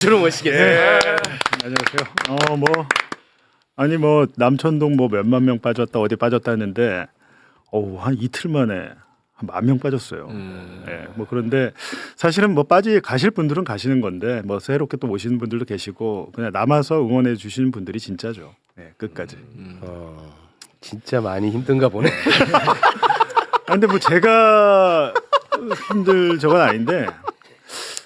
주로 모시겠습니다. 안녕하세요. 뭐 남천동 뭐 몇만 명 빠졌다 어디 빠졌다 했는데 한 이틀 만에 한 10,000명 빠졌어요. 뭐 그런데 사실은 뭐 가실 분들은 가시는 건데 뭐 새롭게 또 오시는 분들도 계시고 그냥 남아서 응원해 주시는 분들이 진짜죠. 끝까지. 진짜 많이 힘든가 보네. 근데 뭐 제가 힘들 저건 아닌데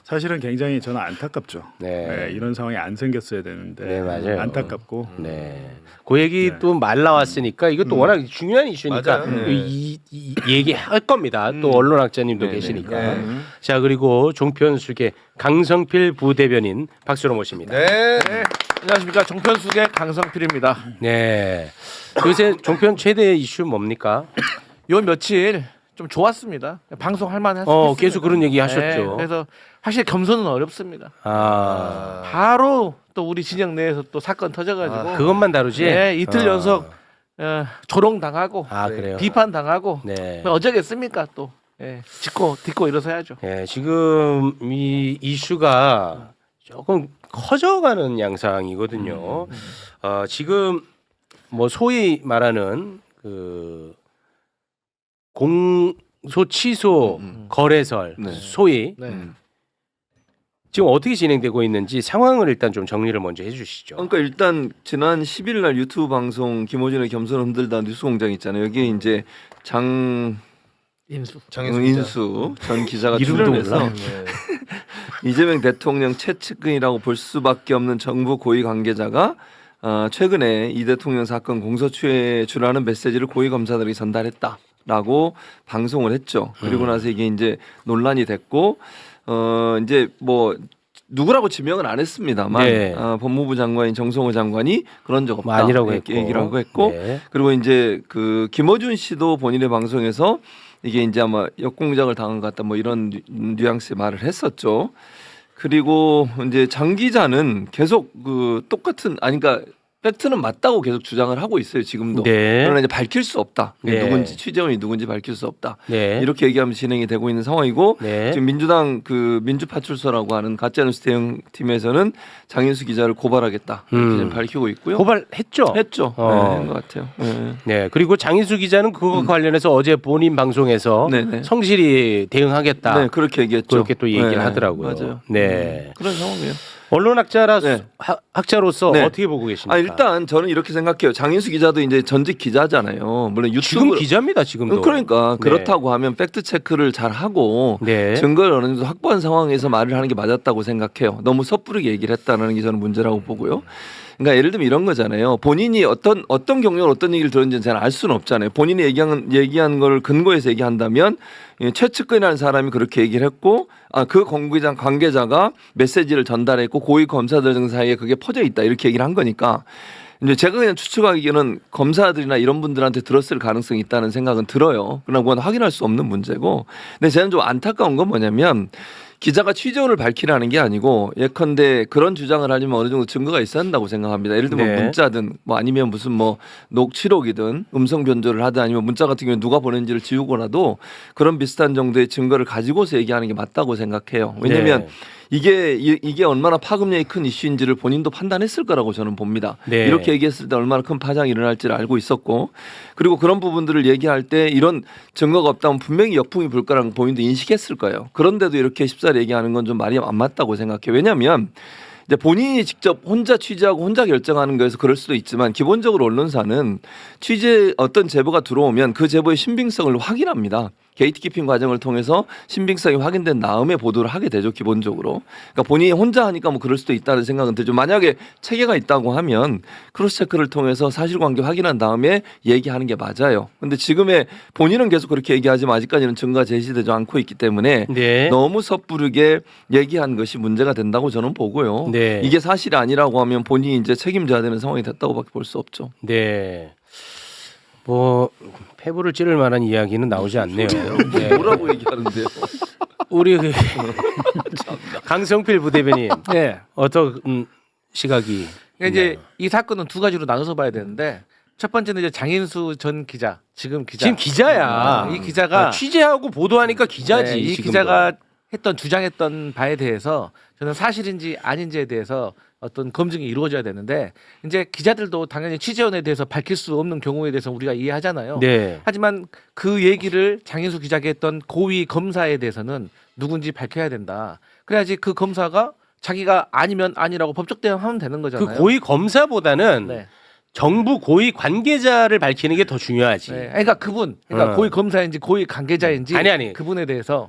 사실은 굉장히 저는 안타깝죠. 네. 이런 상황이 안 생겼어야 되는데 네, 맞아요. 안타깝고. 네. 그 얘기 또 말 나왔으니까 이것도 워낙 중요한 이슈니까 맞아요. 이 얘기할 겁니다. 또 언론학자님도 계시니까. 자, 그리고 종편수계 강성필 부대변인 박수로 모십니다. 네. 안녕하십니까. 종편수계 강성필입니다. 네. 요새 종편 최대 이슈 뭡니까? 요 며칠 좀 좋았습니다. 방송할 만했습니다. 계속 그런 얘기 하셨죠. 네, 그래서 사실 겸손은 어렵습니다. 바로 또 우리 진영 내에서 또 사건 터져가지고 그것만 다루지? 네, 이틀 연속 조롱 당하고 그래요? 비판 당하고 네. 어쩌겠습니까 또 딛고 일어서야죠. 네, 지금 이 이슈가 조금 커져가는 양상이거든요. 지금 뭐 소위 말하는 그 공소 취소 거래설 소위 지금 어떻게 진행되고 있는지 상황을 일단 좀 정리를 먼저 해주시죠. 그러니까 일단 지난 10일 날 유튜브 방송 김호준의 겸손 흔들다 뉴스공장 있잖아요. 여기에 이제 장인수 전 기자가 출연해서 이재명 대통령 최측근이라고 볼 수밖에 없는 정부 고위 관계자가 최근에 이 대통령 사건 공소추에 메시지를 고위 검사들이 전달했다라고 방송을 했죠. 그리고 나서 이게 이제 논란이 됐고 이제 뭐 누구라고 지명은 안 했습니다만 법무부 장관인 정성호 장관이 그런 적 없다 아니라고 이렇게 얘기를 하고 했고 그리고 이제 그 김어준 씨도 본인의 방송에서 이게 이제 아마 역공작을 당한 것 같다 뭐 이런 뉘앙스의 말을 했었죠. 그리고 이제 장 기자는 계속 그 똑같은 그러니까 팩트는 맞다고 계속 주장을 하고 있어요 지금도. 그러나 이제 밝힐 수 없다. 누군지 취재원이 누군지 밝힐 수 없다. 이렇게 얘기하면 진행이 되고 있는 상황이고 지금 민주당 그 민주파출소라고 하는 가짜뉴스 대응팀에서는 장인수 기자를 고발하겠다 이렇게 지금 밝히고 있고요. 고발했죠? 했죠. 한 것 같아요. 네. 그리고 장인수 기자는 그거 관련해서 어제 본인 방송에서 성실히 대응하겠다. 네, 그렇게 얘기했죠. 그렇게 또 얘기를 하더라고요. 맞아요. 네. 그런 상황이에요. 학자로서 어떻게 보고 계십니까? 일단 저는 이렇게 생각해요. 장인수 기자도 이제 전직 기자잖아요. 물론 유튜브 지금 기자입니다. 지금도. 그러니까 그렇다고 하면 팩트 체크를 잘 하고 증거를 어느 정도 확보한 상황에서 말을 하는 게 맞았다고 생각해요. 너무 섣부르게 얘기를 했다는 게 저는 문제라고 보고요. 그러니까 예를 들면 이런 거잖아요. 본인이 어떤 경력으로 어떤 얘기를 들었는지는 잘 알 수는 없잖아요. 본인이 얘기한 걸 근거해서 얘기한다면 최측근이라는 사람이 그렇게 얘기를 했고 그 관계자가 메시지를 전달했고 고위 검사들 등 사이에 그게 퍼져 있다 이렇게 얘기를 한 거니까 이제 제가 그냥 추측하기에는 검사들이나 이런 분들한테 들었을 가능성이 있다는 생각은 들어요. 그러나 그건 확인할 수 없는 문제고 근데 저는 좀 안타까운 건 뭐냐면 기자가 취재원을 밝히라는 게 아니고 예컨대 그런 주장을 하려면 어느 정도 증거가 있어야 한다고 생각합니다. 예를 들면 문자든 뭐 아니면 무슨 뭐 녹취록이든 음성 변조를 하든 아니면 문자 같은 경우는 누가 보낸지를 지우고라도 그런 비슷한 정도의 증거를 가지고서 얘기하는 게 맞다고 생각해요. 왜냐하면 이게 얼마나 파급력이 큰 이슈인지를 본인도 판단했을 거라고 저는 봅니다. 이렇게 얘기했을 때 얼마나 큰 파장이 일어날지를 알고 있었고 그리고 그런 부분들을 얘기할 때 이런 증거가 없다면 분명히 역풍이 불 거라는 본인도 인식했을 거예요. 그런데도 이렇게 쉽사리 얘기하는 건 좀 말이 안 맞다고 생각해요. 왜냐하면 이제 본인이 직접 혼자 취재하고 혼자 결정하는 거에서 그럴 수도 있지만 기본적으로 언론사는 어떤 제보가 들어오면 그 제보의 신빙성을 확인합니다. 게이트키핑 과정을 통해서 신빙성이 확인된 다음에 보도를 하게 되죠 기본적으로. 그러니까 본인이 혼자 하니까 뭐 그럴 수도 있다는 생각은 들죠. 만약에 체계가 있다고 하면 크로스체크를 통해서 사실관계 확인한 다음에 얘기하는 게 맞아요. 근데 지금의 본인은 계속 그렇게 얘기하지만 아직까지는 증거가 제시되지 않고 있기 때문에 너무 섣부르게 얘기한 것이 문제가 된다고 저는 보고요. 이게 사실이 아니라고 하면 본인이 이제 책임져야 되는 상황이 됐다고밖에 볼 수 없죠. 뭐 폐부를 찌를 만한 이야기는 나오지 않네요. 뭐라고 얘기하는데요? 우리 강성필 부대변인 어떤 시각이 그러니까 이제 이 사건은 두 가지로 나눠서 봐야 되는데 첫 번째는 이제 장인수 전 기자 지금 기자야. 이 기자가 취재하고 보도하니까 기자지. 이 지금도. 기자가 했던 주장했던 바에 대해서 저는 사실인지 아닌지에 대해서 어떤 검증이 이루어져야 되는데 이제 기자들도 당연히 취재원에 대해서 밝힐 수 없는 경우에 대해서 우리가 이해하잖아요. 네. 하지만 그 얘기를 장인수 기자가 했던 고위 검사에 대해서는 누군지 밝혀야 된다. 그래야지 그 검사가 자기가 아니면 아니라고 법적 대응하면 되는 거잖아요. 그 고위 검사보다는 네. 정부 고위 관계자를 밝히는 게 더 중요하지. 네. 그러니까 그러니까 어. 고위 검사인지 고위 관계자인지 아니. 그분에 대해서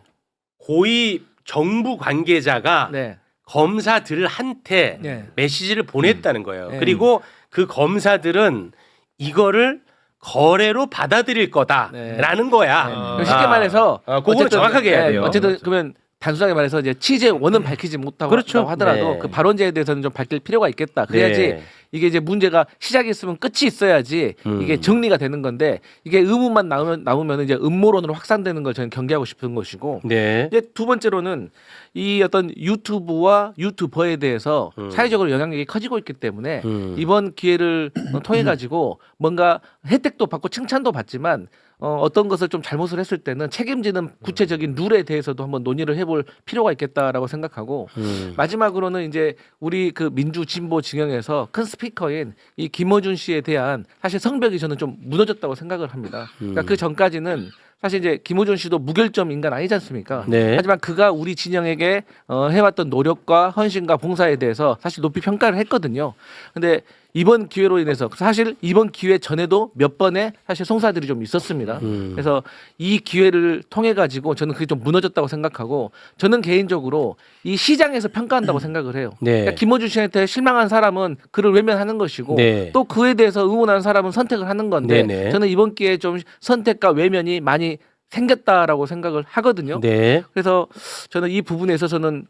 고위 정부 관계자가 네. 검사들한테 네. 메시지를 보냈다는 거예요. 네. 그리고 그 검사들은 이거를 거래로 받아들일 거다라는 거야. 쉽게 말해서 그거는 어쨌든, 정확하게 해야 돼요. 어쨌든 그러면 단순하게 말해서 이제 취재원은 밝히지 못하고 그렇죠. 하더라도 네. 그 발언자에 대해서는 좀 밝힐 필요가 있겠다. 그래야지 네. 이게 이제 문제가 시작이 있으면 끝이 있어야지 이게 정리가 되는 건데 이게 의문만 나오면 이제 음모론으로 확산되는 걸 저는 경계하고 싶은 것이고 네. 이제 두 번째로는 이 어떤 유튜브와 유튜버에 대해서 사회적으로 영향력이 커지고 있기 때문에 이번 기회를 통해 가지고 뭔가 혜택도 받고 칭찬도 받지만 어떤 것을 좀 잘못을 했을 때는 책임지는 구체적인 룰에 대해서도 한번 논의를 해볼 필요가 있겠다라고 생각하고 마지막으로는 이제 우리 그 민주 진보 진영에서 큰 스피커인 이 김어준 씨에 대한 사실 성벽이 저는 좀 무너졌다고 생각을 합니다. 그러니까 그 전까지는 사실 이제 김어준 씨도 무결점 인간 아니지 않습니까? 네. 하지만 그가 우리 진영에게 해왔던 노력과 헌신과 봉사에 대해서 사실 높이 평가를 했거든요. 근데 이번 기회로 인해서 사실 이번 기회 전에도 몇 번의 사실 송사들이 좀 있었습니다. 그래서 이 기회를 통해 가지고 저는 그게 좀 무너졌다고 생각하고 저는 개인적으로 이 시장에서 평가한다고 생각을 해요. 네. 그러니까 김어준 씨한테 실망한 사람은 그를 외면하는 것이고 네. 또 그에 대해서 응원하는 사람은 선택을 하는 건데 네네. 저는 이번 기회에 좀 선택과 외면이 많이 생겼다라고 생각을 하거든요. 네. 그래서 저는 이 부분에 있어서는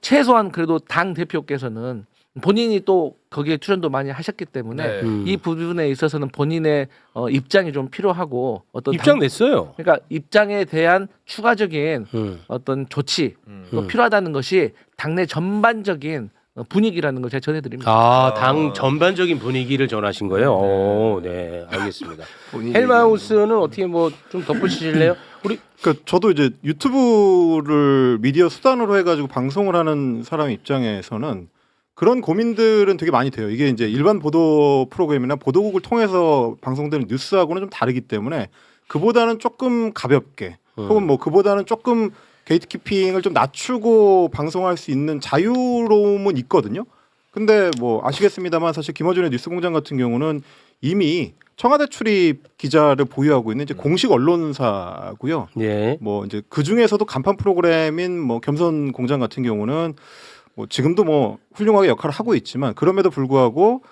최소한 그래도 당 대표께서는 본인이 또 거기에 출연도 많이 하셨기 때문에 이 부분에 있어서는 본인의 입장이 좀 필요하고 어떤 입장 냈어요. 그러니까 입장에 대한 추가적인 어떤 조치 또 필요하다는 것이 당내 전반적인 분위기라는 걸 제가 전해드립니다. 당 전반적인 분위기를 전하신 거예요. 오, 네, 알겠습니다. 헬마우스는 어떻게 뭐 좀 덧붙이실래요? 우리 그러니까 저도 이제 유튜브를 미디어 수단으로 해가지고 방송을 하는 사람 입장에서는 그런 고민들은 되게 많이 돼요. 이게 이제 일반 보도 프로그램이나 보도국을 통해서 방송되는 뉴스하고는 좀 다르기 때문에 그보다는 조금 가볍게 혹은 뭐 그보다는 조금 게이트키핑을 좀 낮추고 방송할 수 있는 자유로움은 있거든요. 근데 뭐 아시겠습니다만 사실 김어준의 뉴스공장 같은 경우는 이미 청와대 출입 기자를 보유하고 있는 이제 공식 언론사고요. 네. 뭐 이제 그 중에서도 간판 프로그램인 뭐 겸손공장 같은 경우는 뭐 지금도 뭐 훌륭하게 역할을 하고 있지만 그럼에도 불구하고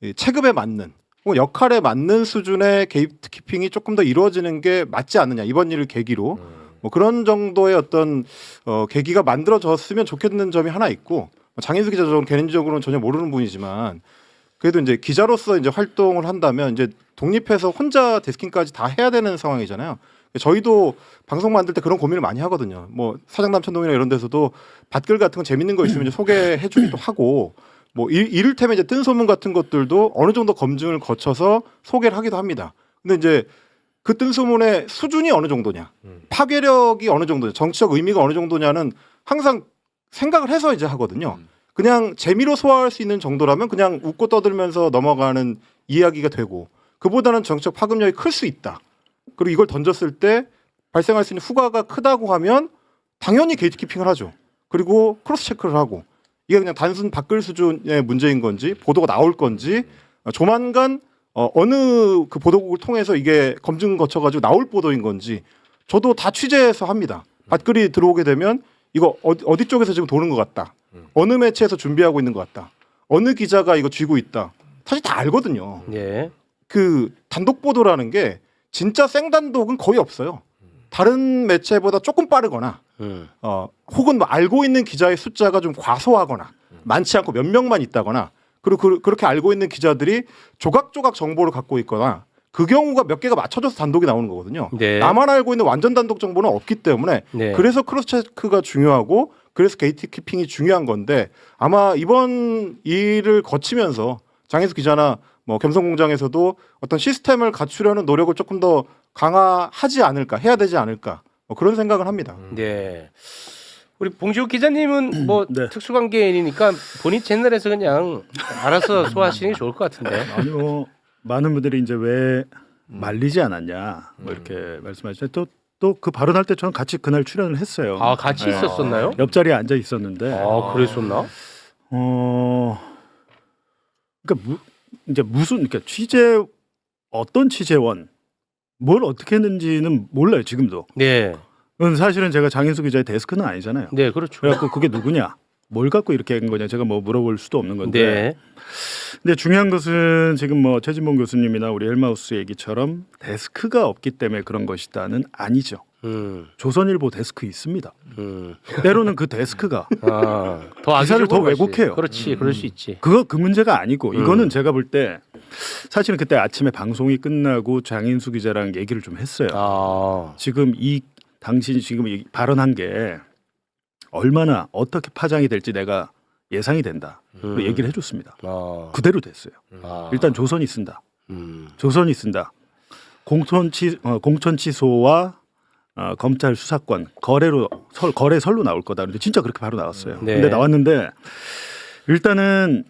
이 체급에 맞는 혹은 역할에 맞는 수준의 게이트키핑이 조금 더 이루어지는 게 맞지 않느냐 이번 일을 계기로 뭐 그런 정도의 어떤 계기가 만들어졌으면 좋겠는 점이 하나 있고 장인수 기자 저는 개인적으로는 전혀 모르는 분이지만 그래도 이제 기자로서 이제 활동을 한다면 이제 독립해서 혼자 데스킹까지 다 해야 되는 상황이잖아요. 저희도 방송 만들 때 그런 고민을 많이 하거든요. 뭐 사장남천동이나 이런 데서도 밭글 같은 거 재밌는 거 있으면 이제 소개해주기도 하고 뭐 이를테면 이제 뜬 소문 같은 것들도 어느 정도 검증을 거쳐서 소개를 하기도 합니다. 근데 이제 그 뜬 소문의 수준이 어느 정도냐, 파괴력이 어느 정도냐, 정치적 의미가 어느 정도냐는 항상 생각을 해서 이제 하거든요. 그냥 재미로 소화할 수 있는 정도라면 그냥 웃고 떠들면서 넘어가는 이야기가 되고 그보다는 정치적 파급력이 클 수 있다. 그리고 이걸 던졌을 때 발생할 수 있는 후과가 크다고 하면 당연히 게이트키핑을 하죠. 그리고 크로스 체크를 하고 이게 그냥 단순 밖글 수준의 문제인 건지 보도가 나올 건지 조만간 어느 그 보도국을 통해서 이게 검증 거쳐가지고 나올 보도인 건지 저도 다 취재해서 합니다. 밖글이 들어오게 되면 이거 어디 쪽에서 지금 도는 것 같다. 어느 매체에서 준비하고 있는 것 같다. 어느 기자가 이거 쥐고 있다. 사실 다 알거든요. 네. 그 단독 보도라는 게 진짜 생단독은 거의 없어요. 다른 매체보다 조금 빠르거나 혹은 뭐 알고 있는 기자의 숫자가 좀 과소하거나 많지 않고 몇 명만 있다거나 그리고 그렇게 알고 있는 기자들이 조각조각 정보를 갖고 있거나 그 경우가 몇 개가 맞춰져서 단독이 나오는 거거든요. 네. 나만 알고 있는 완전 단독 정보는 없기 때문에 네. 그래서 크로스체크가 중요하고 그래서 게이트키핑이 중요한 건데 아마 이번 일을 거치면서 장인수 기자나 뭐 겸손공장에서도 어떤 시스템을 갖추려는 노력을 조금 더 강화하지 않을까 해야 되지 않을까 뭐 그런 생각을 합니다. 네. 우리 봉지욱 기자님은 뭐 네. 특수관계인이니까 본인 채널에서 그냥 알아서 소화하시는 게 좋을 것 같은데. 아니 뭐 많은 분들이 이제 왜 말리지 않았냐 뭐 이렇게 말씀하시는데 또 그 발언할 때 저는 같이 그날 출연을 했어요. 아 같이 있었었나요? 옆자리에 앉아 있었는데 아 그랬었나? 그러니까 이제 무슨 그러니까 어떤 취재원 뭘 어떻게 했는지는 몰라요 지금도. 네, 그건 사실은 제가 장인수 기자의 데스크는 아니잖아요. 네 그렇죠. 그래갖고 그게 누구냐, 뭘 갖고 이렇게 한 거냐 제가 뭐 물어볼 수도 없는 건데. 네, 근데 중요한 것은 지금 뭐 최진봉 교수님이나 우리 헬마우스 얘기처럼 데스크가 없기 때문에 그런 것이다는 아니죠. 조선일보 데스크 있습니다. 때로는 그 데스크가 더 기사를 더 악의적으로 갈 수- 왜곡해요. 그렇지, 그럴 수 있지. 그 문제가 아니고 이거는 제가 볼 때 사실은 그때 아침에 방송이 끝나고 장인수 기자랑 얘기를 좀 했어요. 지금 당신이 지금 발언한 게 얼마나 어떻게 파장이 될지 내가 예상이 된다. 그 얘기를 해줬습니다. 그대로 됐어요. 일단 조선이 쓴다. 조선이 쓴다. 공천 취소와 검찰 수사권 거래설로 나올 거다. 근데 진짜 그렇게 바로 나왔어요. 네. 근데 나왔는데 일단은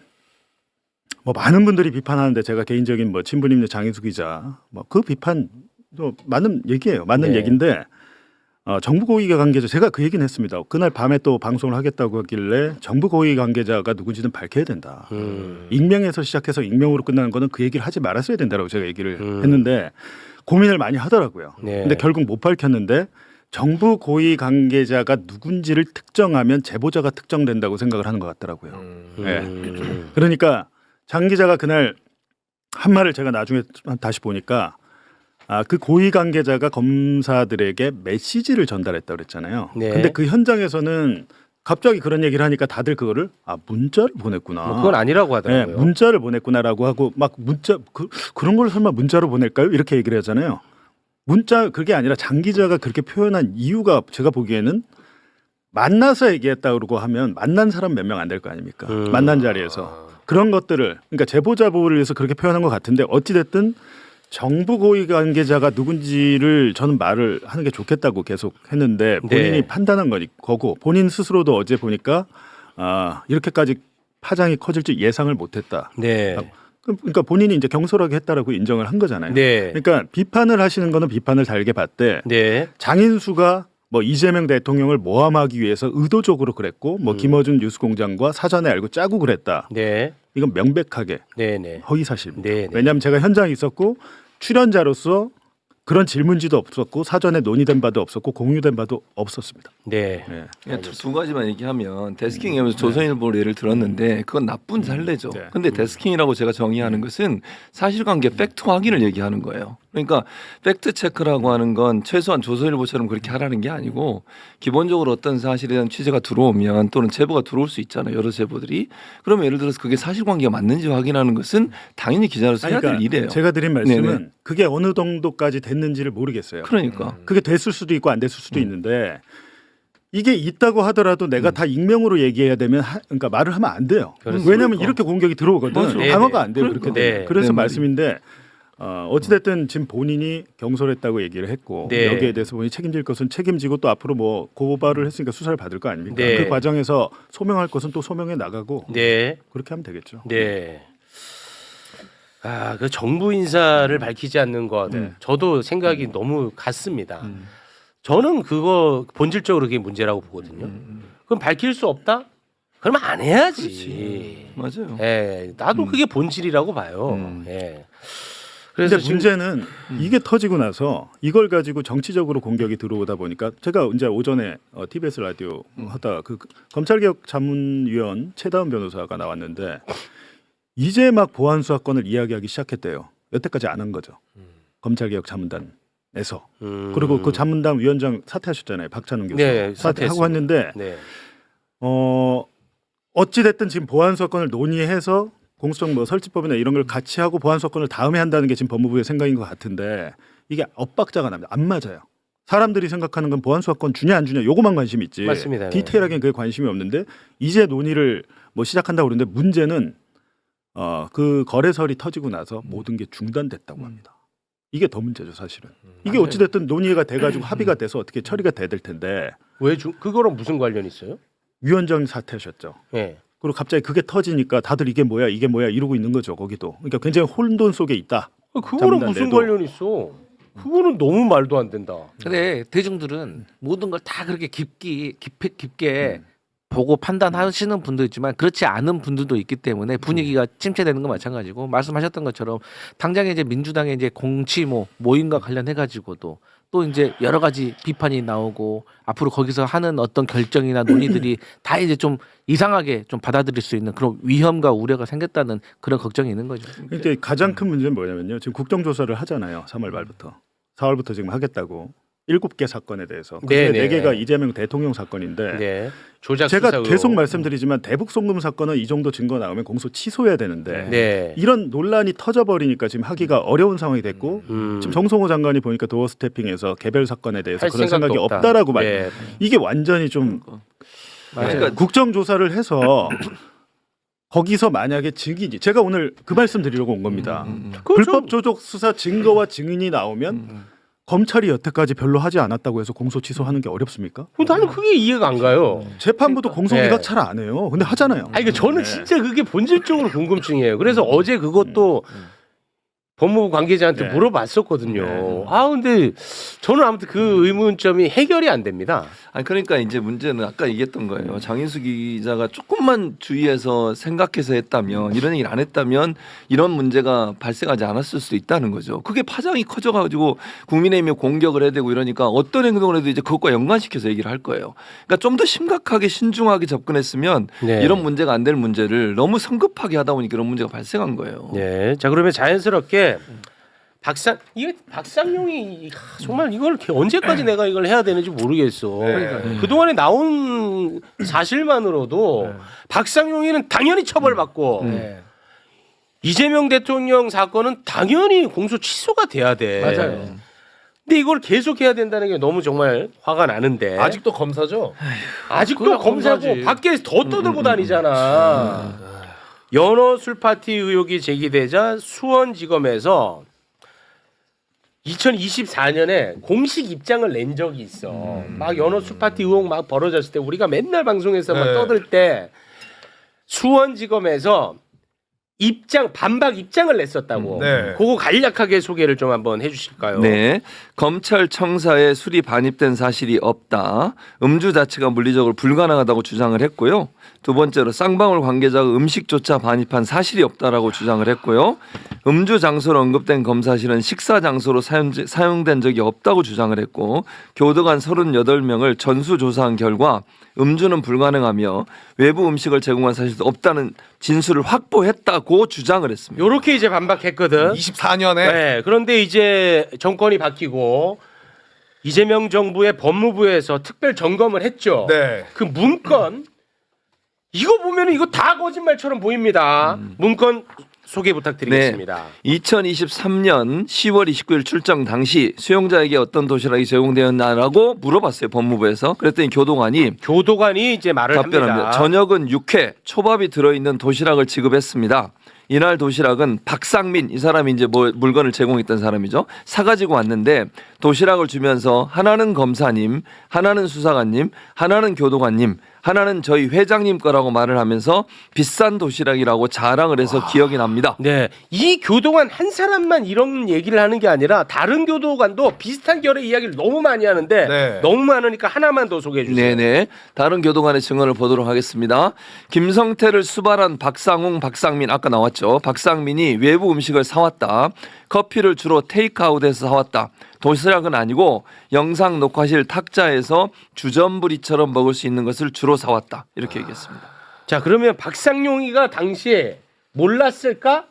뭐 많은 분들이 비판하는데 제가 개인적인 뭐 친분있는 장인수 기자 뭐 그 비판도 맞는 얘기예요. 맞는 네. 얘기인데 정부 고위 관계자 제가 그 얘기는 했습니다. 그날 밤에 또 방송을 하겠다고 하길래 정부 고위 관계자가 누군지는 밝혀야 된다. 익명에서 시작해서 익명으로 끝나는 거는 그 얘기를 하지 말았어야 된다라고 제가 얘기를 했는데 고민을 많이 하더라고요. 네. 근데 결국 못 밝혔는데 정부 고위 관계자가 누군지를 특정하면 제보자가 특정된다고 생각을 하는 것 같더라고요. 네. 그러니까 장 기자가 그날 한 말을 제가 나중에 다시 보니까 그 고위 관계자가 검사들에게 메시지를 전달했다고 그랬잖아요. 네. 근데 그 현장에서는 갑자기 그런 얘기를 하니까 다들 그거를 문자를 보냈구나. 뭐 그건 아니라고 하더라고요. 네, 문자를 보냈구나라고 하고 막 문자 그런 걸 설마 문자로 보낼까요? 이렇게 얘기를 하잖아요. 문자 그게 아니라 장 기자가 그렇게 표현한 이유가 제가 보기에는 만나서 얘기했다고 하면 만난 사람 몇 명 안 될 거 아닙니까? 만난 자리에서 그런 것들을 그러니까 제보자 보호를 위해서 그렇게 표현한 것 같은데 어찌 됐든 정부 고위 관계자가 누군지를 저는 말을 하는 게 좋겠다고 계속 했는데 본인이 네. 판단한 거고 본인 스스로도 어제 보니까 이렇게까지 파장이 커질지 예상을 못했다. 네. 그러니까 본인이 이제 경솔하게 했다라고 인정을 한 거잖아요. 네. 그러니까 비판을 하시는 거는 비판을 달게 봤대. 네. 장인수가 뭐 이재명 대통령을 모함하기 위해서 의도적으로 그랬고 뭐 김어준 뉴스공장과 사전에 알고 짜고 그랬다. 네. 이건 명백하게 네. 허위 사실입니다. 네. 왜냐하면 제가 현장에 있었고 출연자로서 그런 질문지도 없었고 사전에 논의된 바도 없었고 공유된 바도 없었습니다. 네. 네. 그냥 두 가지만 얘기하면 데스킹이면서 조선일보를 예를 들었는데 그건 나쁜 선례죠. 네. 근데 데스킹이라고 제가 정의하는 것은 사실관계 팩트 확인을 얘기하는 거예요. 그러니까 팩트 체크라고 하는 건 최소한 조선일보처럼 그렇게 하라는 게 아니고 기본적으로 어떤 사실에 대한 취재가 들어오면 또는 제보가 들어올 수 있잖아요. 여러 제보들이. 그러면 예를 들어서 그게 사실관계가 맞는지 확인하는 것은 당연히 기자로서 해야 될 일이에요. 제가 드린 말씀은 네네. 그게 어느 정도까지 됐는지를 모르겠어요. 그러니까. 그게 됐을 수도 있고 안 됐을 수도 있는데 이게 있다고 하더라도 내가 다 익명으로 얘기해야 되면 그러니까 말을 하면 안 돼요. 그렇습니다. 왜냐하면 이렇게 공격이 들어오거든. 맞아. 방어가 네네. 안 돼요. 그렇게 네. 되면. 그래서 네, 말씀인데 어찌됐든 지금 본인이 경솔했다고 얘기를 했고 네. 여기에 대해서 본인이 책임질 것은 책임지고 또 앞으로 뭐 고발을 했으니까 수사를 받을 거 아닙니까? 네. 그 과정에서 소명할 것은 또 소명해 나가고 네. 그렇게 하면 되겠죠. 네. 그 정부 인사를 밝히지 않는 것, 저도 생각이 너무 같습니다. 저는 그거 본질적으로 그게 문제라고 보거든요. 그럼 밝힐 수 없다? 그러면 안 해야지. 맞아요. 예, 나도 그게 본질이라고 봐요. 예. 그런데 그래서 지금 문제는 이게 터지고 나서 이걸 가지고 정치적으로 공격이 들어오다 보니까 제가 이제 오전에 TBS 라디오 하다가 그 검찰개혁 자문위원 최다은 변호사가 나왔는데 이제 막 보안 수사권을 이야기하기 시작했대요. 여태까지 안 한 거죠. 검찰개혁 자문단에서. 그리고 그 자문단 위원장 사퇴하셨잖아요. 박찬웅 교수. 네, 사퇴하고 했는데 네. 어찌 됐든 지금 보안 수사권을 논의해서 공수처 뭐 설치법이나 이런 걸 같이 하고 보안 수사권을 다음에 한다는 게 지금 법무부의 생각인 것 같은데 이게 엇박자가 납니다. 안 맞아요. 사람들이 생각하는 건 보안 수사권 주냐 안 주냐 요거만 관심이 있지. 맞습니다. 디테일하게는 그게 관심이 없는데 이제 논의를 뭐 시작한다고 그러는데 문제는 그 거래설이 터지고 나서 모든 게 중단됐다고 합니다. 이게 더 문제죠 사실은. 이게 어찌 됐든 논의가 돼가지고 합의가 돼서 어떻게 처리가 돼야 될 텐데 그거랑 무슨 관련 있어요? 위원장 사퇴하셨죠. 예. 그리고 갑자기 그게 터지니까 다들 이게 뭐야 이러고 있는 거죠. 거기도. 그러니까 굉장히 혼돈 속에 있다. 그거랑 무슨 잠깐만도. 관련이 있어? 그거는 너무 말도 안 된다. 근데 대중들은 모든 걸 다 그렇게 깊게 보고 판단하시는 분도 있지만 그렇지 않은 분들도 있기 때문에 분위기가 침체되는 건 마찬가지고 말씀하셨던 것처럼 당장에 이제 민주당의 이제 공치 모임과 관련해 가지고도 또 이제 여러 가지 비판이 나오고 앞으로 거기서 하는 어떤 결정이나 논의들이 다 이제 좀 이상하게 좀 받아들일 수 있는 그런 위험과 우려가 생겼다는 그런 걱정이 있는 거죠. 근데 가장 큰 문제는 뭐냐면요. 지금 국정조사를 하잖아요. 3월 말부터. 4월부터 지금 하겠다고. 7개 사건에 대해서. 그중에 네, 4개가 이재명 대통령 사건인데 네. 조작 제가 수사 계속 의혹. 말씀드리지만 대북 송금 사건은 이 정도 증거 나오면 공소 취소해야 되는데 네. 이런 논란이 터져버리니까 지금 하기가 어려운 상황이 됐고 지금 정성호 장관이 보니까 도어 스태핑에서 개별 사건에 대해서 할 그런 생각이 생각도 없다. 없다라고 말. 네. 이게 완전히 좀 그러니까 국정조사를 해서 거기서 만약에 증인이 제가 오늘 그 말씀 드리려고 온 겁니다. 그거 좀- 불법 조작 수사 증거와 증인이 나오면 검찰이 여태까지 별로 하지 않았다고 해서 공소 취소하는 게 어렵습니까? 나는 그게 이해가 안 가요. 재판부도 공소기각 네. 잘 안 해요. 근데 하잖아요. 아니, 저는 네. 진짜 그게 본질적으로 궁금증이에요. 그래서 어제 그것도 법무부 관계자한테 네. 물어봤었거든요. 네. 근데 저는 아무튼 그 의문점이 해결이 안 됩니다. 아니 그러니까 이제 문제는 아까 얘기했던 거예요. 장인수 기자가 조금만 주의해서 생각해서 했다면 이런 얘기를 안 했다면 이런 문제가 발생하지 않았을 수도 있다는 거죠. 그게 파장이 커져가지고 국민의힘이 공격을 해야 되고 이러니까 어떤 행동을 해도 이제 그것과 연관시켜서 얘기를 할 거예요. 그러니까 좀 더 심각하게 신중하게 접근했으면 네. 이런 문제가 안 될 문제를 너무 성급하게 하다 보니까 그런 문제가 발생한 거예요. 네. 자, 그러면 자연스럽게 이게 박상용이 정말 이걸 언제까지 내가 이걸 해야 되는지 모르겠어. 그동안에 나온 사실만으로도 박상용이는 당연히 처벌받고 이재명 대통령 사건은 당연히 공소 취소가 돼야 돼. 맞아요. 근데 이걸 계속해야 된다는 게 너무 정말 화가 나는데 아직도 검사죠? 아직도 그래, 검사고 검사지. 밖에 더 떠들고 다니잖아. 연어 술 파티 의혹이 제기되자 수원지검에서 2024년에 공식 입장을 낸 적이 있어. 막 연어 술 파티 의혹 막 벌어졌을 때 우리가 맨날 방송에서 막 네. 떠들 때 수원지검에서 반박 입장을 냈었다고. 네. 그거 간략하게 소개를 좀 한번 해주실까요? 네, 검찰 청사에 술이 반입된 사실이 없다. 음주 자체가 물리적으로 불가능하다고 주장을 했고요. 두 번째로 쌍방울 관계자가 음식조차 반입한 사실이 없다라고 주장을 했고요. 음주 장소로 언급된 검사실은 식사 장소로 사용된 적이 없다고 주장을 했고 교도관 38명을 전수조사한 결과 음주는 불가능하며 외부 음식을 제공한 사실도 없다는 진술을 확보했다고 주장을 했습니다. 요렇게 이제 반박했거든. 24년에 네, 그런데 이제 정권이 바뀌고 이재명 정부의 법무부에서 특별 점검을 했죠. 네. 그 문건 이거 보면 이거 다 거짓말처럼 보입니다. 문건 소개 부탁드리겠습니다. 2023년 10월 29일 출정 당시 수용자에게 어떤 도시락이 제공되었나라고 물어봤어요. 법무부에서. 그랬더니 교도관이 이제 말을 답변합니다. 합니다. 저녁은 육회, 초밥이 들어있는 도시락을 지급했습니다. 이날 도시락은 박상민 이 사람이 이제 물건을 제공했던 사람이죠. 사가지고 왔는데 도시락을 주면서 하나는 검사님, 하나는 수사관님, 하나는 교도관님, 하나는 저희 회장님 거라고 말을 하면서 비싼 도시락이라고 자랑을 해서 기억이 납니다. 네, 이 교도관 한 사람만 이런 얘기를 하는 게 아니라 다른 교도관도 비슷한 결의 이야기를 너무 많이 하는데 네. 너무 많으니까 하나만 더 소개해 주세요. 네네. 다른 교도관의 증언을 보도록 하겠습니다. 김성태를 수발한 박상웅, 박상민 아까 나왔죠. 박상민이 외부 음식을 사왔다. 커피를 주로 테이크아웃해서 사왔다. 도시락은 아니고 영상 녹화실 탁자에서 주전부리처럼 먹을 수 있는 것을 주로 사왔다. 이렇게 얘기했습니다. 자, 그러면 박상용이가 당시에 몰랐을까?